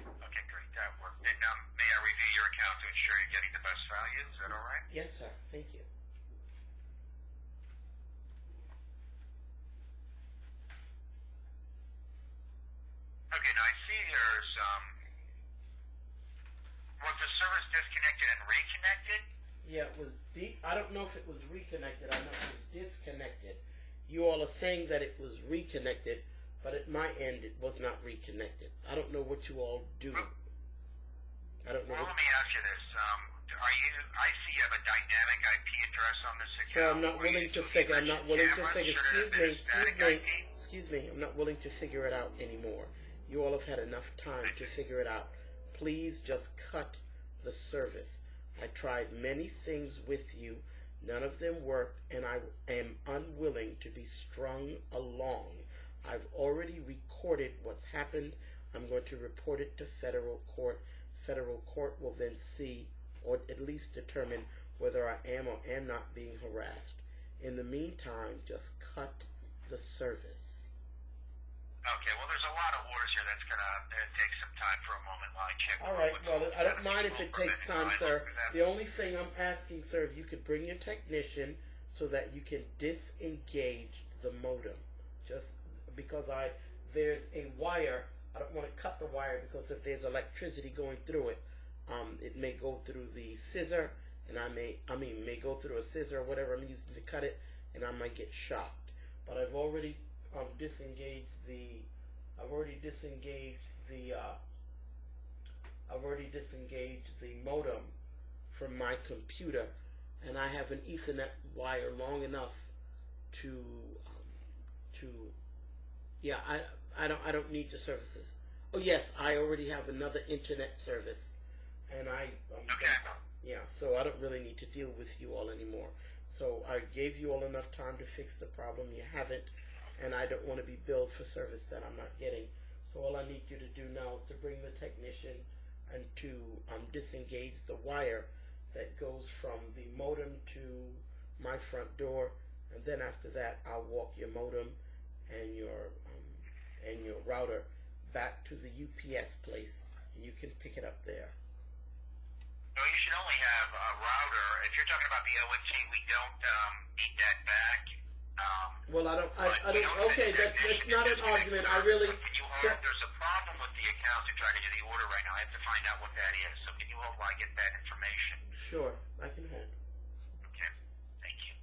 Okay, great. That worked. Then may I review your account to ensure you're getting the best value? Is that all right? Yes, sir. Thank you. Okay, now I see there's, was the service disconnected and reconnected? Yeah, it was I don't know if it was reconnected. I know it was disconnected. You all are saying that it was reconnected, but at my end it was not reconnected. I don't know what you all do. I don't know. Well, let me ask you this. I see you have a dynamic IP address on this account. So I'm not willing to figure. I'm not willing to figure. Excuse me. I'm not willing to figure it out anymore. You all have had enough time to figure it out. Please just cut the service. I tried many things with you. None of them worked, and I am unwilling to be strung along. I've already recorded what's happened. I'm going to report it to federal court. Federal court will then see, or at least determine, whether I am or am not being harassed. In the meantime, just cut the service. Okay, well, there's a lot of orders here that's going to take some time for a moment while I check. All right, well, I don't mind if it takes time, sir. The only thing I'm asking, sir, if you could bring your technician so that you can disengage the modem. Just because there's a wire, I don't want to cut the wire because if there's electricity going through it, it may go through the scissor, and may go through a scissor or whatever I'm using to cut it, and I might get shocked. But I've already disengaged the modem from my computer, and I have an Ethernet wire long enough I don't need the services. Oh yes, I already have another internet service, and so I don't really need to deal with you all anymore. So I gave you all enough time to fix the problem. You haven't, and I don't want to be billed for service that I'm not getting. So all I need you to do now is to bring the technician and to disengage the wire that goes from the modem to my front door, and then after that I'll walk your modem and your router back to the UPS place, and you can pick it up there. No, you should only have a router. If you're talking about the ONT, we don't need that back. Well, I don't. Okay, that's not an argument. I really. There's a problem with the account to try to do the order right now. I have to find out what that is. So can you hold while I get that information? Sure, I can hold. Okay, thank you.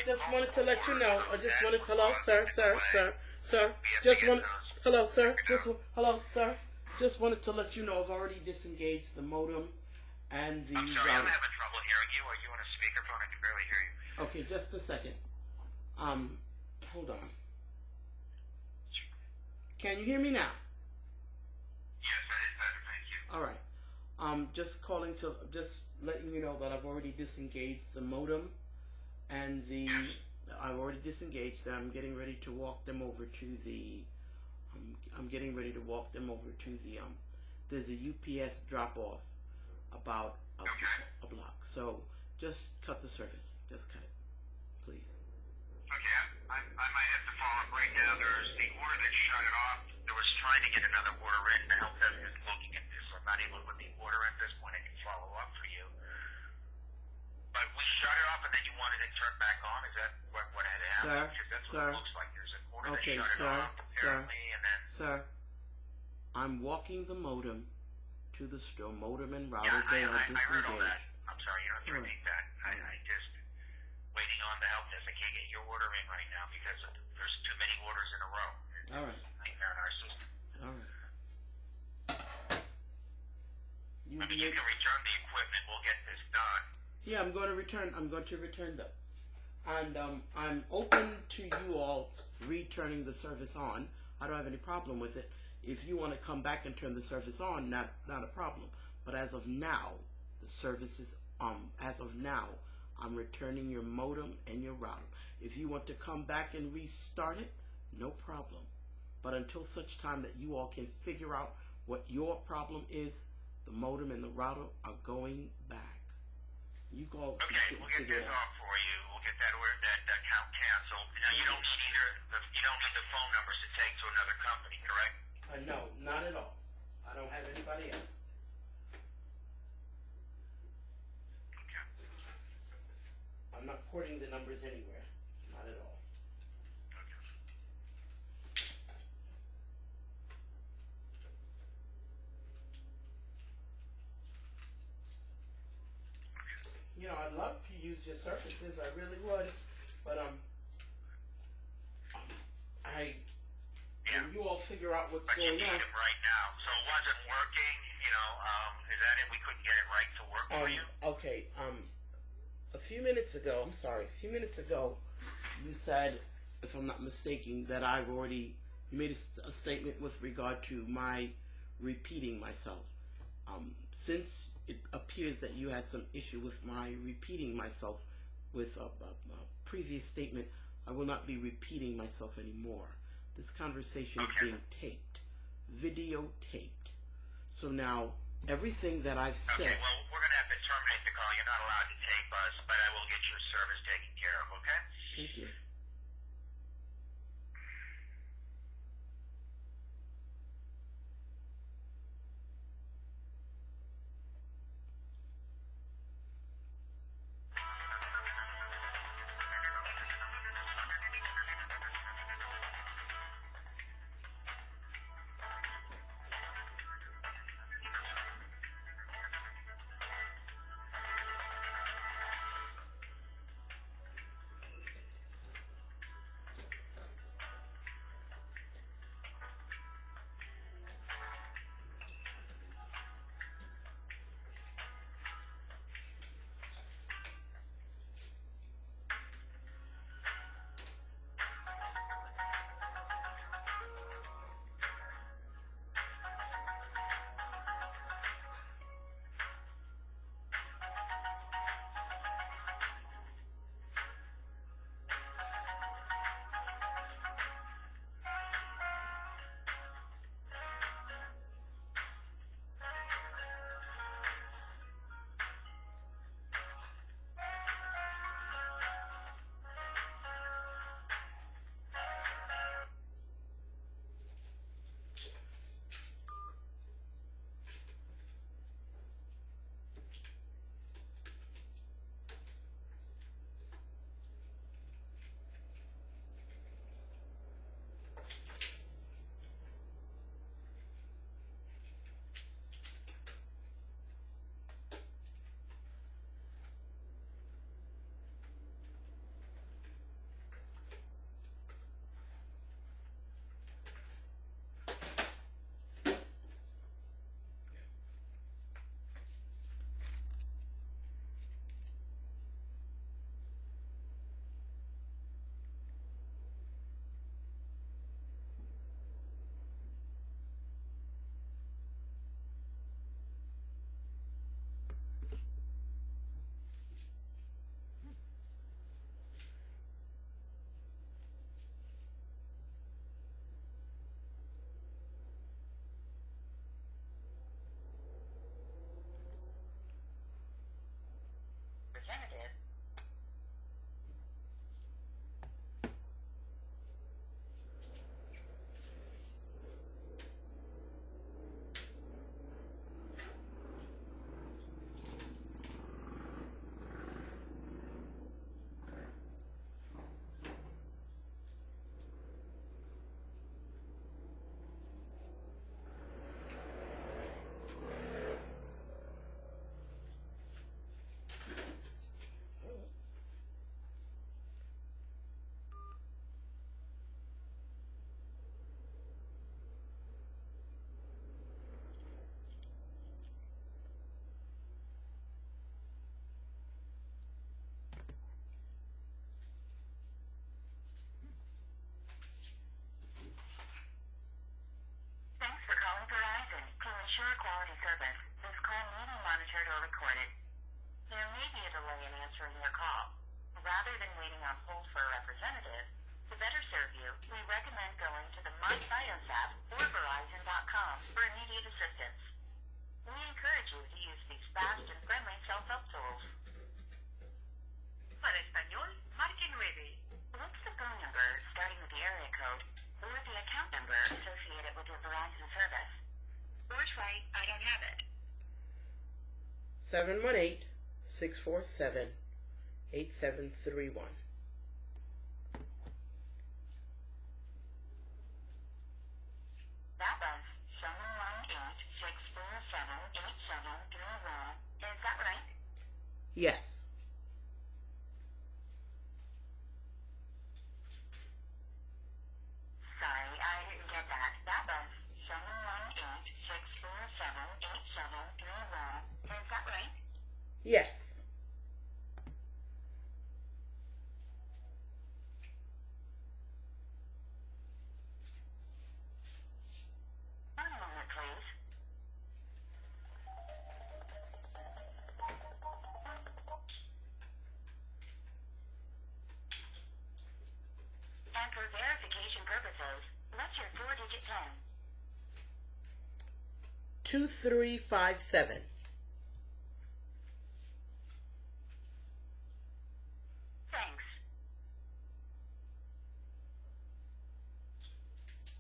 sir. Just wanted to let you know. I just wanted, hello, sir. Just want, hello, sir. Hello, sir. Just wanted to let you know I've already disengaged the modem and the I'm sorry, I'm having trouble hearing you. Are you on a speakerphone? I can barely hear you. Okay, just a second. Hold on. Can you hear me now? Yes, that is better. Thank you. All right. Just letting you know that I've already disengaged the modem and I've already disengaged them. I'm getting ready to walk them over to the. There's a UPS drop off about a block. So just cut the service. Just cut it, please. Okay, I might have to follow up right now. There's the order that shut it off. There was trying to get another order in. The help desk is looking at this. I'm not able to put the order in at this point. I can follow up for you. But we shut it off and then you wanted it turned back on? Is that what had happened? Because that's what it looks like. There's an order that shut it off, apparently, and then... Sir, I'm walking the modem to the store. Modem and router, Yeah, they are I heard all disengaged. that. I'm sorry, you don't have to repeat that. I just... Waiting on the help desk. I can't get your order in right now because there's too many orders in a row. All right. Nightmare in our system. All right. I mean, you can return the equipment. We'll get this done. Yeah, I'm going to return them. And I'm open to you all returning the service on. I don't have any problem with it. If you want to come back and turn the service on, not a problem. But as of now, the service is as of now, I'm returning your modem and your router. If you want to come back and restart it, no problem. But until such time that you all can figure out what your problem is, the modem and the router are going back. You go. Okay, we'll get this off for you. We'll get that order, that account canceled. Now you don't need the phone numbers to take to another company, correct? No, not at all. I don't have anybody else. Okay. I'm not porting the numbers anywhere. Not at all. Okay. You know, I'd love to use your services. I really would. But you all figure out what's But you going need on. it right now. So it wasn't working, is that it? We couldn't get it right to work for you? Okay. A few minutes ago, you said, if I'm not mistaken, that you made a statement with regard to my repeating myself. Since it appears that you had some issue with my repeating myself with a previous statement, I will not be repeating myself anymore. This conversation is being taped, videotaped. So now, everything that I've said... Okay, well, we're going to have to terminate the call. You're not allowed to tape us, but I will get your service taken care of, okay? Thank you. fast and friendly self-help tools. Para español, marque 9. What's the phone number starting with the area code or the account number associated with your Verison service? Or try, I don't have it. 718-647-8731. That was 718-647-8731. Is that right? Yes. Sorry, I didn't get that. That was 718-647-8731. Is that right? Yes. One moment, please. And for verification purposes, what's your 4-digit PIN? 2357. Thanks.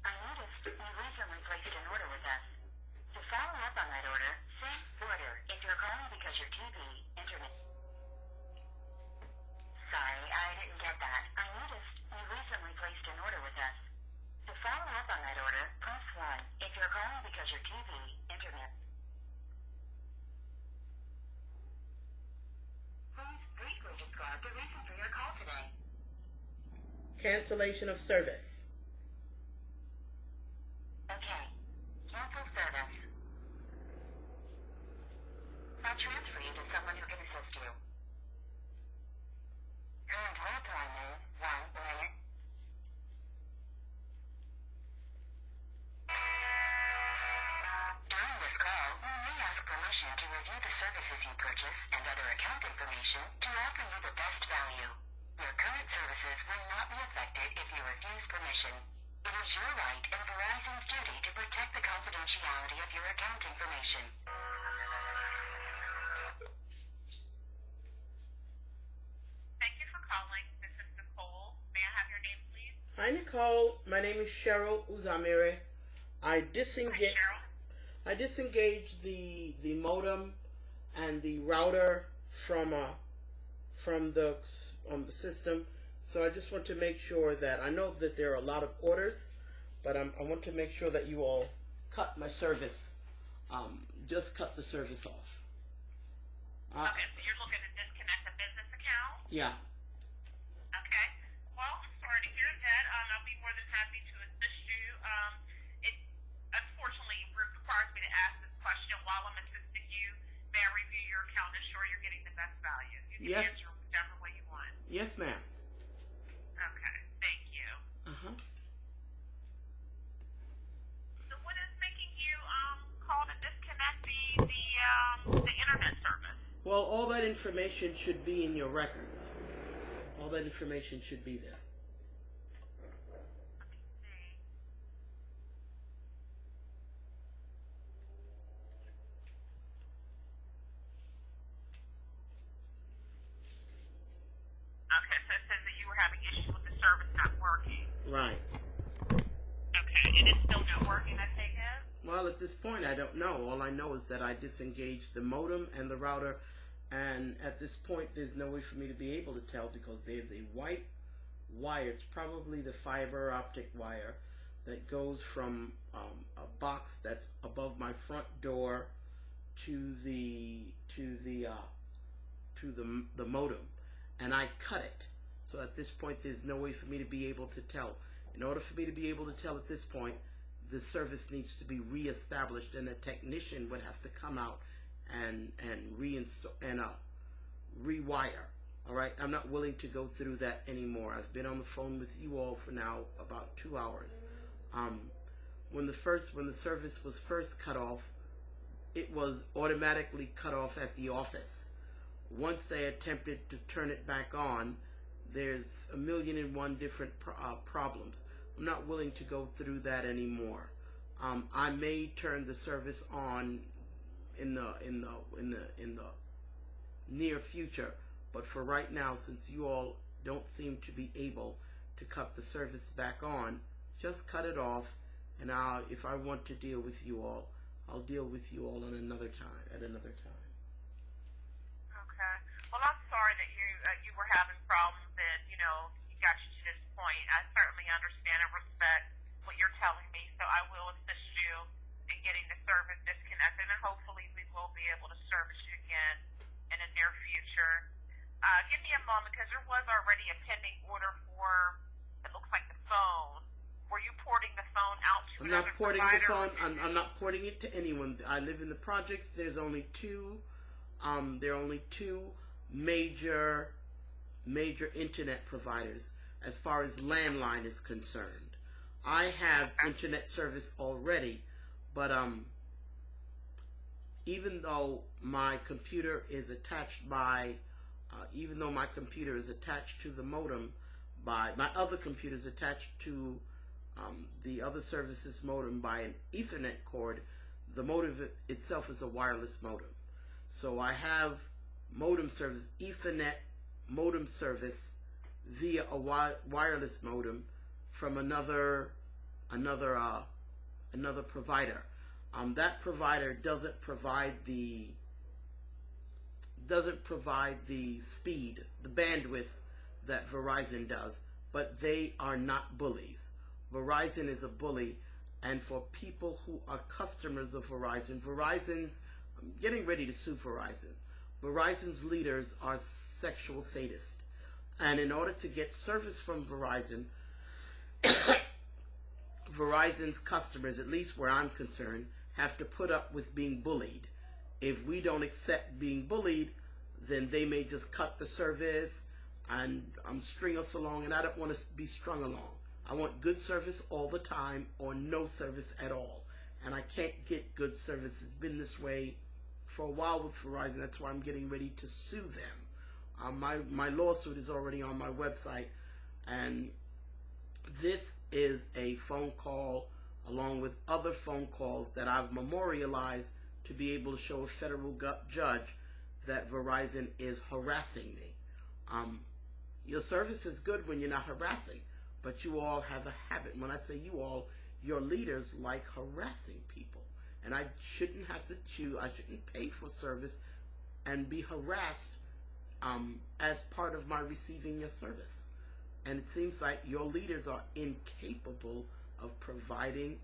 I noticed you recently placed an order with us. To follow up on that order, say order if you're calling because your TV, internet. Sorry, I didn't get that. I noticed you recently placed an order with us. To follow up on that order, press 1 if you're calling because your TV, internet. Please briefly describe the reason for your call today. Cancellation of service. Okay. Cancel service. I'll transfer you to someone who can assist you. Current hold time is 1 minute. During this call, we may ask permission to review the services you purchase and other account information to offer you the best value. Your current services will not be affected if you refuse permission. It is your right and Verizon's duty to protect the confidentiality of your account information. Thank you for calling. This is Nicole. May I have your name, please? Hi, Nicole. My name is Cheryl Uzamere. I disengaged the modem and the router from the system. So I just want to make sure that I know that there are a lot of orders, but I want to make sure that you all cut my service. Just cut the service off. Okay, so you're looking to disconnect a business account? Yeah. Okay. Well, I'm sorry to hear that. I'll be more than happy to assist you. It unfortunately requires me to ask this question while I'm assisting you. May I review your account and ensure you're getting the best value? You can Yes. answer whichever way you want. Yes, ma'am. Okay, thank you. Uh-huh. So what is making you call to disconnect the internet service? Well, all that information should be in your records. All that information should be there. Let me see. Okay, so it says that you were having issues with the service not working. Right. Okay, and it's still not working, I take it? Well, at this point, I don't know. All I know is that I disengaged the modem and the router, and at this point, there's no way for me to be able to tell because there's a white wire. It's probably the fiber optic wire that goes from a box that's above my front door to the modem, and I cut it. So at this point, there's no way for me to be able to tell. In order for me to be able to tell at this point, the service needs to be reestablished, and a technician would have to come out and reinstall and rewire. All right, I'm not willing to go through that anymore. I've been on the phone with you all for now about 2 hours. When the service was first cut off, it was automatically cut off at the office. Once they attempted to turn it back on, there's 1,000,001 different problems. I'm not willing to go through that anymore. I may turn the service on near future. But for right now, since you all don't seem to be able to cut the service back on, just cut it off. And if I want to deal with you all, I'll deal with you all at another time. Okay. Well, I'm sorry that you were having problems and you got you to this point. I certainly understand and respect what you're telling me, so I will assist you in getting the service disconnected, and hopefully we will be able to service you again in the near future. Give me a moment, because there was already a pending order for, it looks like, the phone. Were you porting the phone out to another provider? I'm not porting it to anyone. I live in the projects. There's only two. There are only two major internet providers as far as landline is concerned. I have internet service already, but even though my computer is attached to the modem, by my other computer is attached to the other services modem by an Ethernet cord, the modem itself is a wireless modem. So I have modem service, Ethernet modem service via a wireless modem from another provider. That provider doesn't provide the speed, the bandwidth that Verizon does, but they are not bullies. Verizon is a bully, and for people who are customers of Verizon, I'm getting ready to sue Verizon. Verizon's leaders are sexual sadists, and in order to get service from Verizon, Verizon's customers, at least where I'm concerned, have to put up with being bullied. If we don't accept being bullied, then they may just cut the service and string us along, and I don't want to be strung along. I want good service all the time or no service at all. And I can't get good service. It's been this way for a while with Verizon. That's why I'm getting ready to sue them. My lawsuit is already on my website, and this is a phone call along with other phone calls that I've memorialized to be able to show a federal judge that Verizon is harassing me. Your service is good when you're not harassing, but you all have a habit. When I say you all, your leaders like harassing people. And I shouldn't have to choose, I shouldn't pay for service and be harassed as part of my receiving your service. And it seems like your leaders are incapable of providing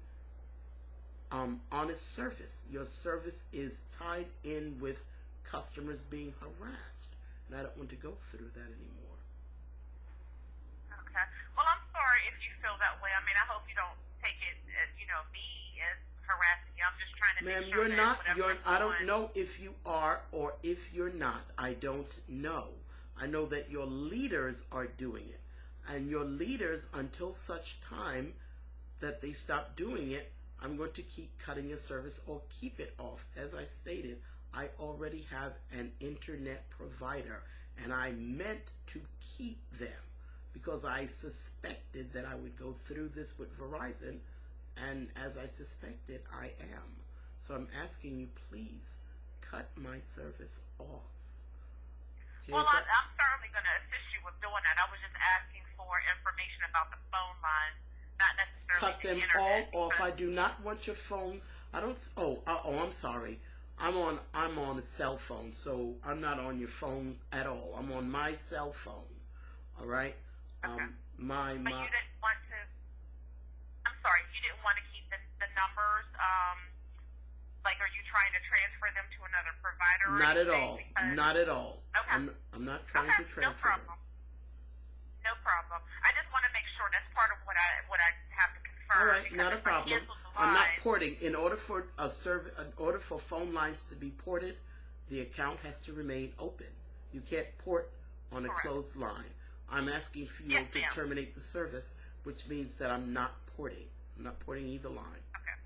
honest service. Your service is tied in with customers being harassed. And I don't want to go through that anymore. Okay. Well, I'm sorry if you feel that way. I mean, I hope you don't take it as, me as harassing you. I'm just trying to make sure I don't know if you are or if you're not. I don't know. I know that your leaders are doing it. And your leaders, until such time that they stop doing it, I'm going to keep cutting your service or keep it off. As I stated, I already have an internet provider, and I meant to keep them because I suspected that I would go through this with Verizon, and as I suspected, I am. So I'm asking you, please, cut my service off. Okay, well, I'm certainly going to assist you with doing that. I was just asking for information about the phone line, not necessarily cut the them internet. all off. I do not want your phone. I don't. I'm sorry. I'm on a cell phone, so I'm not on your phone at all. I'm on my cell phone. All right. Okay. But you didn't want to. I'm sorry. You didn't want to keep the numbers. Like, are you trying to transfer them to another provider? Not at all. Not at all. Okay. I'm not trying to transfer. No problem. No problem. I just want to make sure that's part of what I have to confirm. All right, not a problem. I'm not porting. In order for phone lines to be ported, the account has to remain open. You can't port on a closed line. I'm asking for you to terminate the service, which means that I'm not porting. I'm not porting either line. Okay.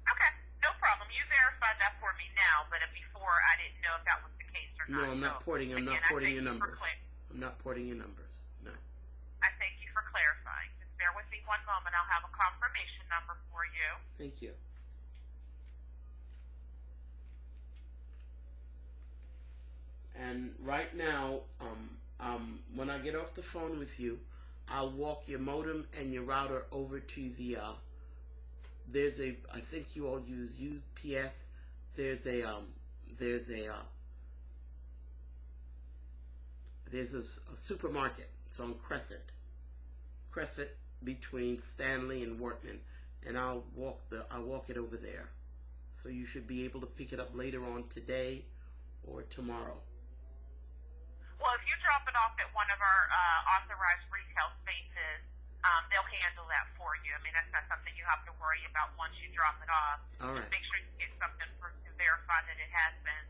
Okay. No problem. You verified that for me now, but before I didn't know if that was the case or not. No, I'm not porting. I'm not porting your numbers. I'm not porting your numbers. No. I thank you for clarifying. Just bear with me one moment. I'll have a confirmation number for you. Thank you. And right now, when I get off the phone with you, I'll walk your modem and your router over to the. I think you all use UPS. There's a supermarket. It's on Crescent between Stanley and Wortman, and I'll walk it over there. So you should be able to pick it up later on today or tomorrow. Well, if you drop it off at one of our authorized retail spaces, they'll handle that for you. I mean, that's not something you have to worry about once you drop it off. All right. Just make sure you get something to verify that it has been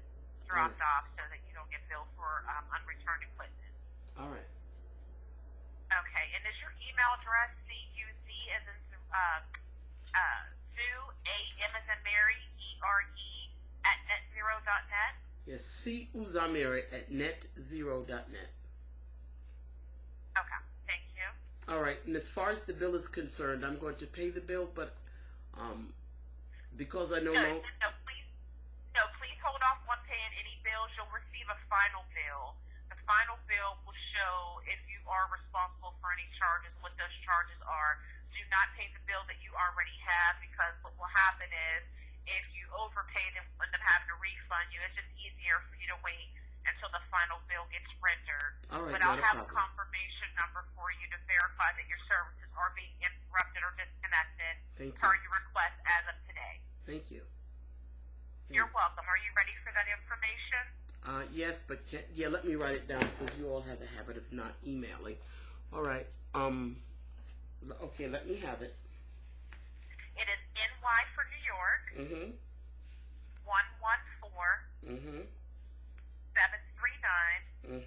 dropped off so that you don't get billed for unreturned equipment. All right. Okay, and is your email address CUZ as in Sue, A-M as in Mary, E-R-E, at netzero.net? Yes, cuzamiri@netzero.net. Okay, thank you. All right, and as far as the bill is concerned, I'm going to pay the bill, but because I know No, please hold off on paying any bills. You'll receive a final bill. The final bill will show if you are responsible for any charges, what those charges are. Do not pay the bill that you already have, because what will happen is if you overpay, they will end up having to refund you. It's just easier for you to wait until the final bill gets rendered. All right, but I'll have a confirmation number for you to verify that your services are being interrupted or disconnected per your request as of today. Thank you. You're welcome. Are you ready for that information? Yes, but let me write it down, because you all have a habit of not emailing. All right. Okay, let me have it. It is NY for New York. 114 739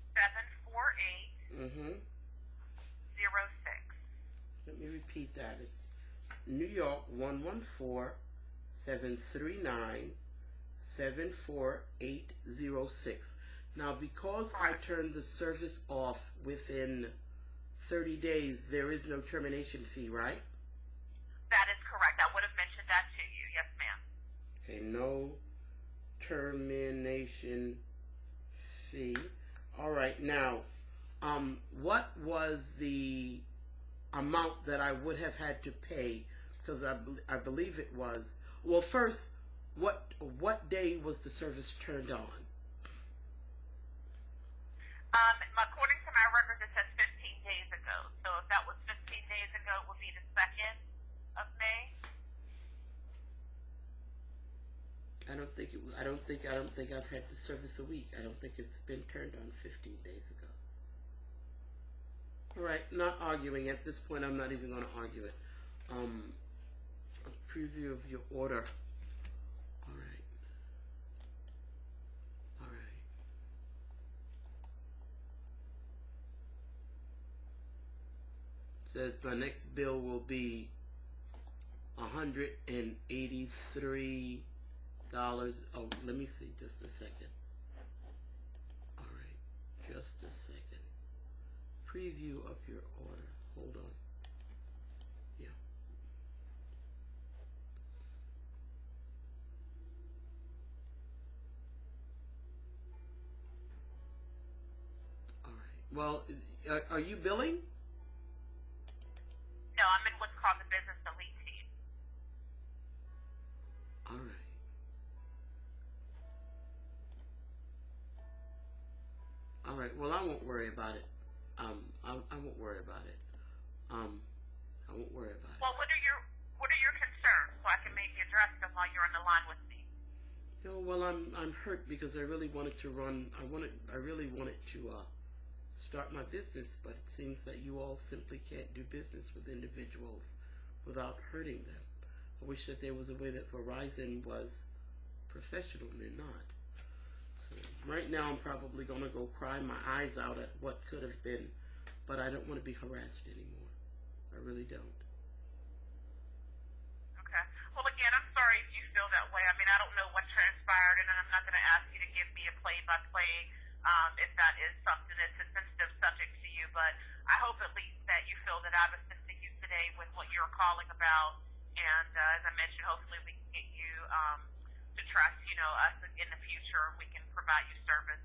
748 06. Let me repeat that. It's New York 114-739-74806. Now, because I turned the service off within 30 days, there is no termination fee, right? That is correct. I would have mentioned that to you. Yes, ma'am. Okay, no termination fee. All right, now, what was the amount that I would have had to pay? Because I believe it was, well, first, what day was the service turned on? According to my records, it says 15 days ago. So if that was 15 days ago, it would be the 2nd of May. I don't think I've had the service a week. I don't think it's been turned on 15 days ago. All right, not arguing at this point. I'm not even going to argue it. A preview of your order. All right. Says my next bill will be $183. Oh, let me see, just a second. All right, just a second. Preview of your order. Hold on. Yeah. All right. Well, are you billing? No, I'm in what's called the business elite team. All right. All right. Well, I won't worry about it. I won't worry about it. I won't worry about it. Well, what are your concerns, so I can maybe address them while you're on the line with me? You know, well, I'm hurt because I really wanted to start my business, but it seems that you all simply can't do business with individuals without hurting them. I wish that there was a way that Verison was professional, and they're not. So right now I'm probably going to go cry my eyes out at what could have been, but I don't want to be harassed anymore. I really don't. Okay. Well, again, I'm sorry if you feel that way. I mean, I don't know what transpired, and I'm not going to ask you to give me a play-by-play if that is something that's a sensitive subject to you, but I hope at least that you feel that I've assisted you today with what you're calling about, and as I mentioned, hopefully we can get you to trust, us in the future. We can provide you service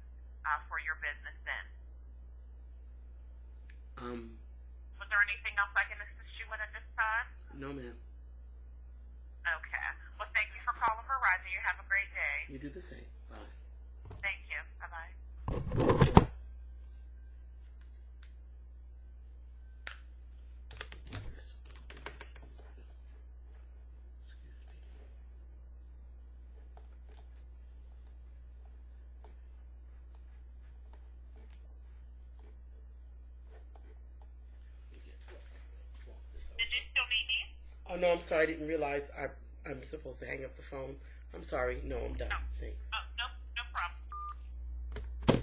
for your business then. Was there anything else I can assist you with at this time? No, ma'am. Okay. Well, thank you for calling Verizon. You have a great day. You do the same. Bye. Thank you. Bye-bye. Did you still need me? Oh, no, I'm sorry. I didn't realize I'm supposed to hang up the phone. I'm sorry. No, I'm done. No. Thanks. Oh, no problem.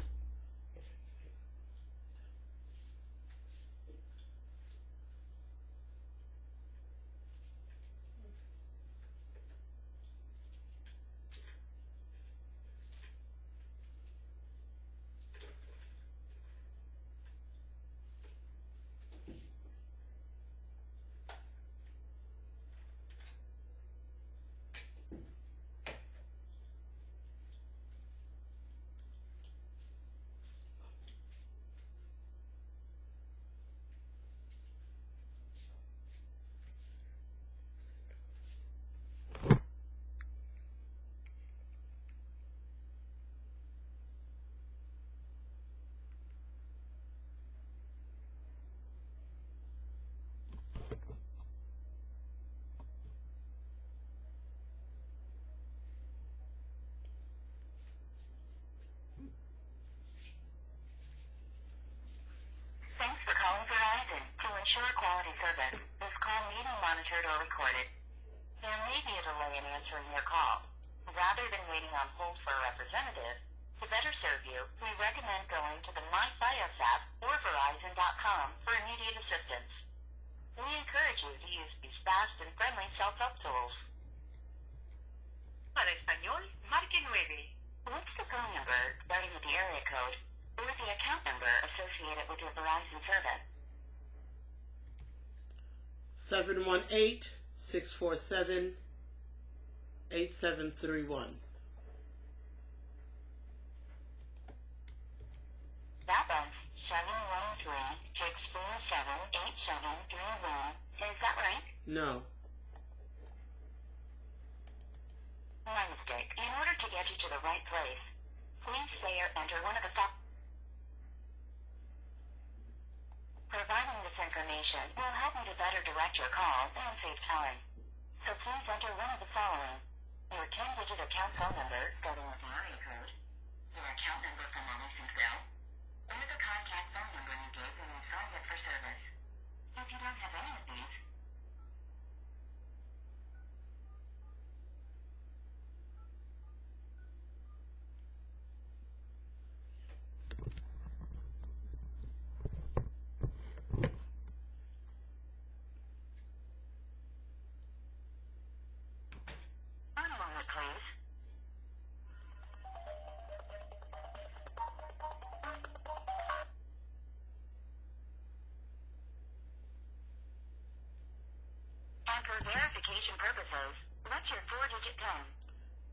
Thanks for calling Verizon. To ensure quality service, this call may be monitored or recorded. There may be a delay in answering your call. Rather than waiting on hold for a representative, to better serve you, we recommend going to the FiOS app or Verizon.com for immediate assistance. We encourage you to use these fast and friendly self-help tools. Para español, marque 9. What's the phone number starting with the area code or the account number associated with your Verizon service? 718-647-8731. That was 713-647-8731. Is that right? No. My mistake. In order to get you to the right place, please say or enter one of the Providing this information will help me to better direct your call and save time. So please enter one of the following: your 10-digit account phone number starting with the area code, your account number from a recent bill, or the contact phone number you gave when you signed up for service. If you don't have any of these, one moment, please. And for verification purposes, what's your 4-digit PIN?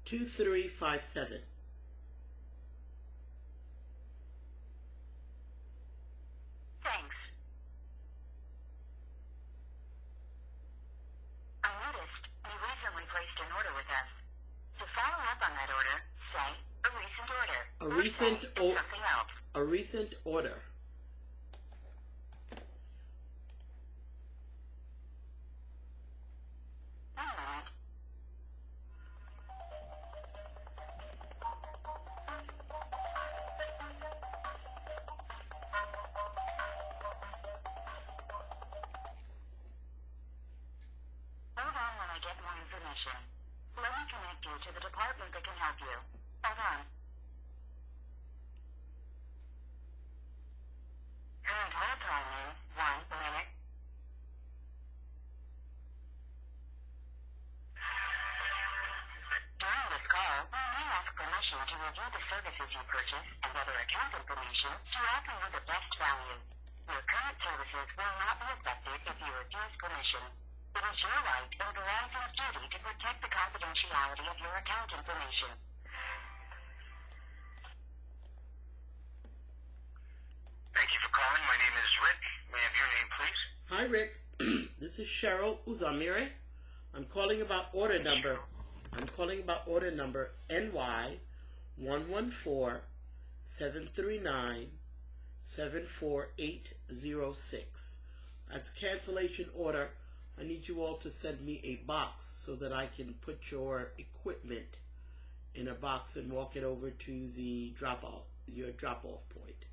2357. Thanks. I noticed you recently placed an order with us. To follow up on that order, say a recent order. A Or recent say o- something else. A recent order. One moment. Hold on when I get more information. Let me connect you to the department that can help you. Hold on. Current hold time is 1 minute. During this call, we may ask permission to review the services you purchase and other account information to offer you the best value. Your current services will not be affected if you refuse permission. It is your right and Verizon's duty to protect the confidentiality functionality of your account information. Thank you for calling. My name is Rick. May I have your name, please? Hi, Rick. This is Cheryl Uzamire. I'm calling about order number. NY 114-739-74806. That's cancellation order. I need you all to send me a box so that I can put your equipment in a box and walk it over to the your drop-off point.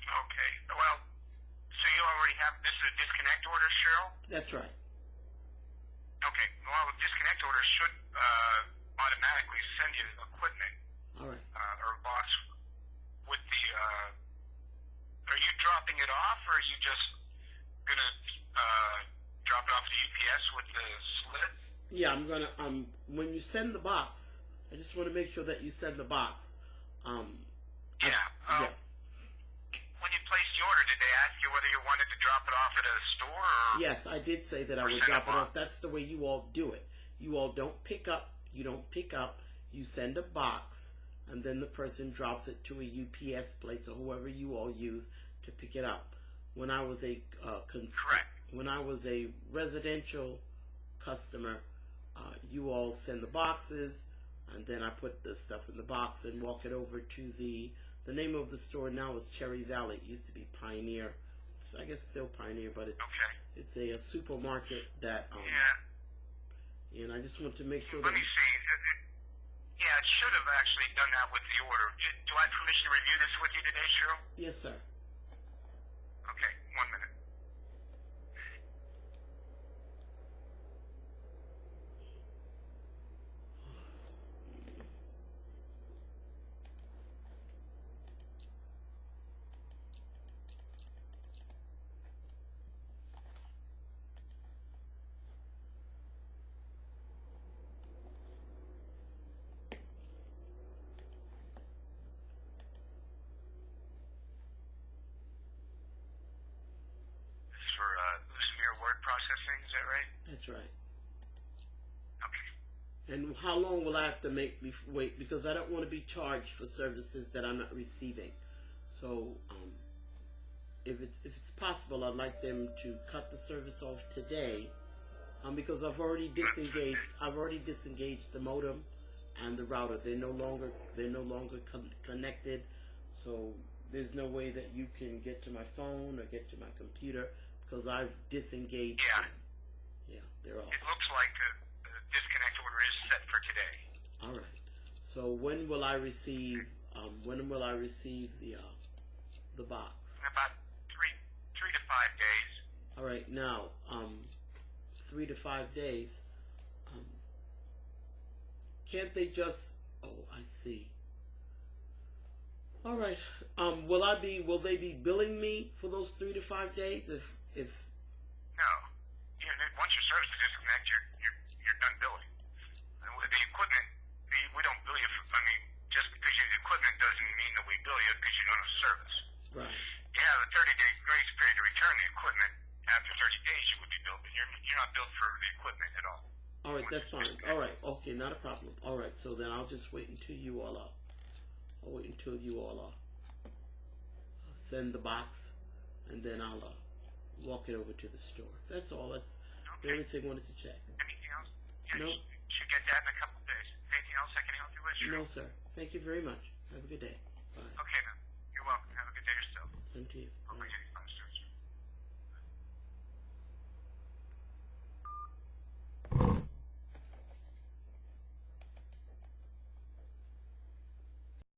Okay. Well, so you already have this is a disconnect order, Cheryl? That's right. Okay. Well, a disconnect order should automatically send you equipment All right. or a box with the. Are you dropping it off, or are you just gonna drop it off to UPS with the slip? Yeah, I'm gonna. When you send the box, I just want to make sure that you send the box. Yeah. Yeah. When you placed the order, did they ask you whether you wanted to drop it off at a store or? Yes, I did say that I would drop it off. That's the way you all do it. You all don't pick up. You don't pick up. You send a box, and then the person drops it to a UPS place or whoever you all use to pick it up. When I was a Correct. When I was a residential customer, you all send the boxes, and then I put the stuff in the box and walk it over to the name of the store now is Cherry Valley. It used to be Pioneer. It's, I guess still Pioneer, but it's a supermarket that Yeah. and I just want to make sure Let that me see. Yeah, it should have actually done that with the order. Do I have permission to review this with you today, Cheryl? yes, sir. Okay, 1 minute. This is for Lucemere word processing, is that right? That's right. Okay. And how long will I have to wait? Because I don't want to be charged for services that I'm not receiving. So, if it's possible, I'd like them to cut the service off today, because I've already disengaged. I've already disengaged the modem and the router. They're no longer connected. So there's no way that you can get to my phone or get to my computer because I've disengaged. Yeah. them. Yeah, they're off. It looks like the disconnect order is set for today. All right. So when will I receive? When will I receive the box? In about three to 5 days. All right. Now, 3 to 5 days. Can't they just? Oh, I see. All right. Will they be billing me for those 3 to 5 days? If No. Once your service is disconnect, you're done billing. And with the equipment, we don't bill you. Just because you use equipment doesn't mean that we bill you because you don't have service. right. You have a 30-day grace period to return the equipment. After 30 days, you would be billed, but you're not billed for the equipment at all. All right. That's fine. All right. Okay. Not a problem. All right. So then I'll just wait until you all are. I'll wait until you all are. Send the box, and then I'll walk it over to the store. That's all. That's the only thing I wanted to check. Anything else? Yeah, No. You should get that in a couple of days. Anything else I can help you with? No, sir. Thank you very much. Have a good day. Bye. Okay, then.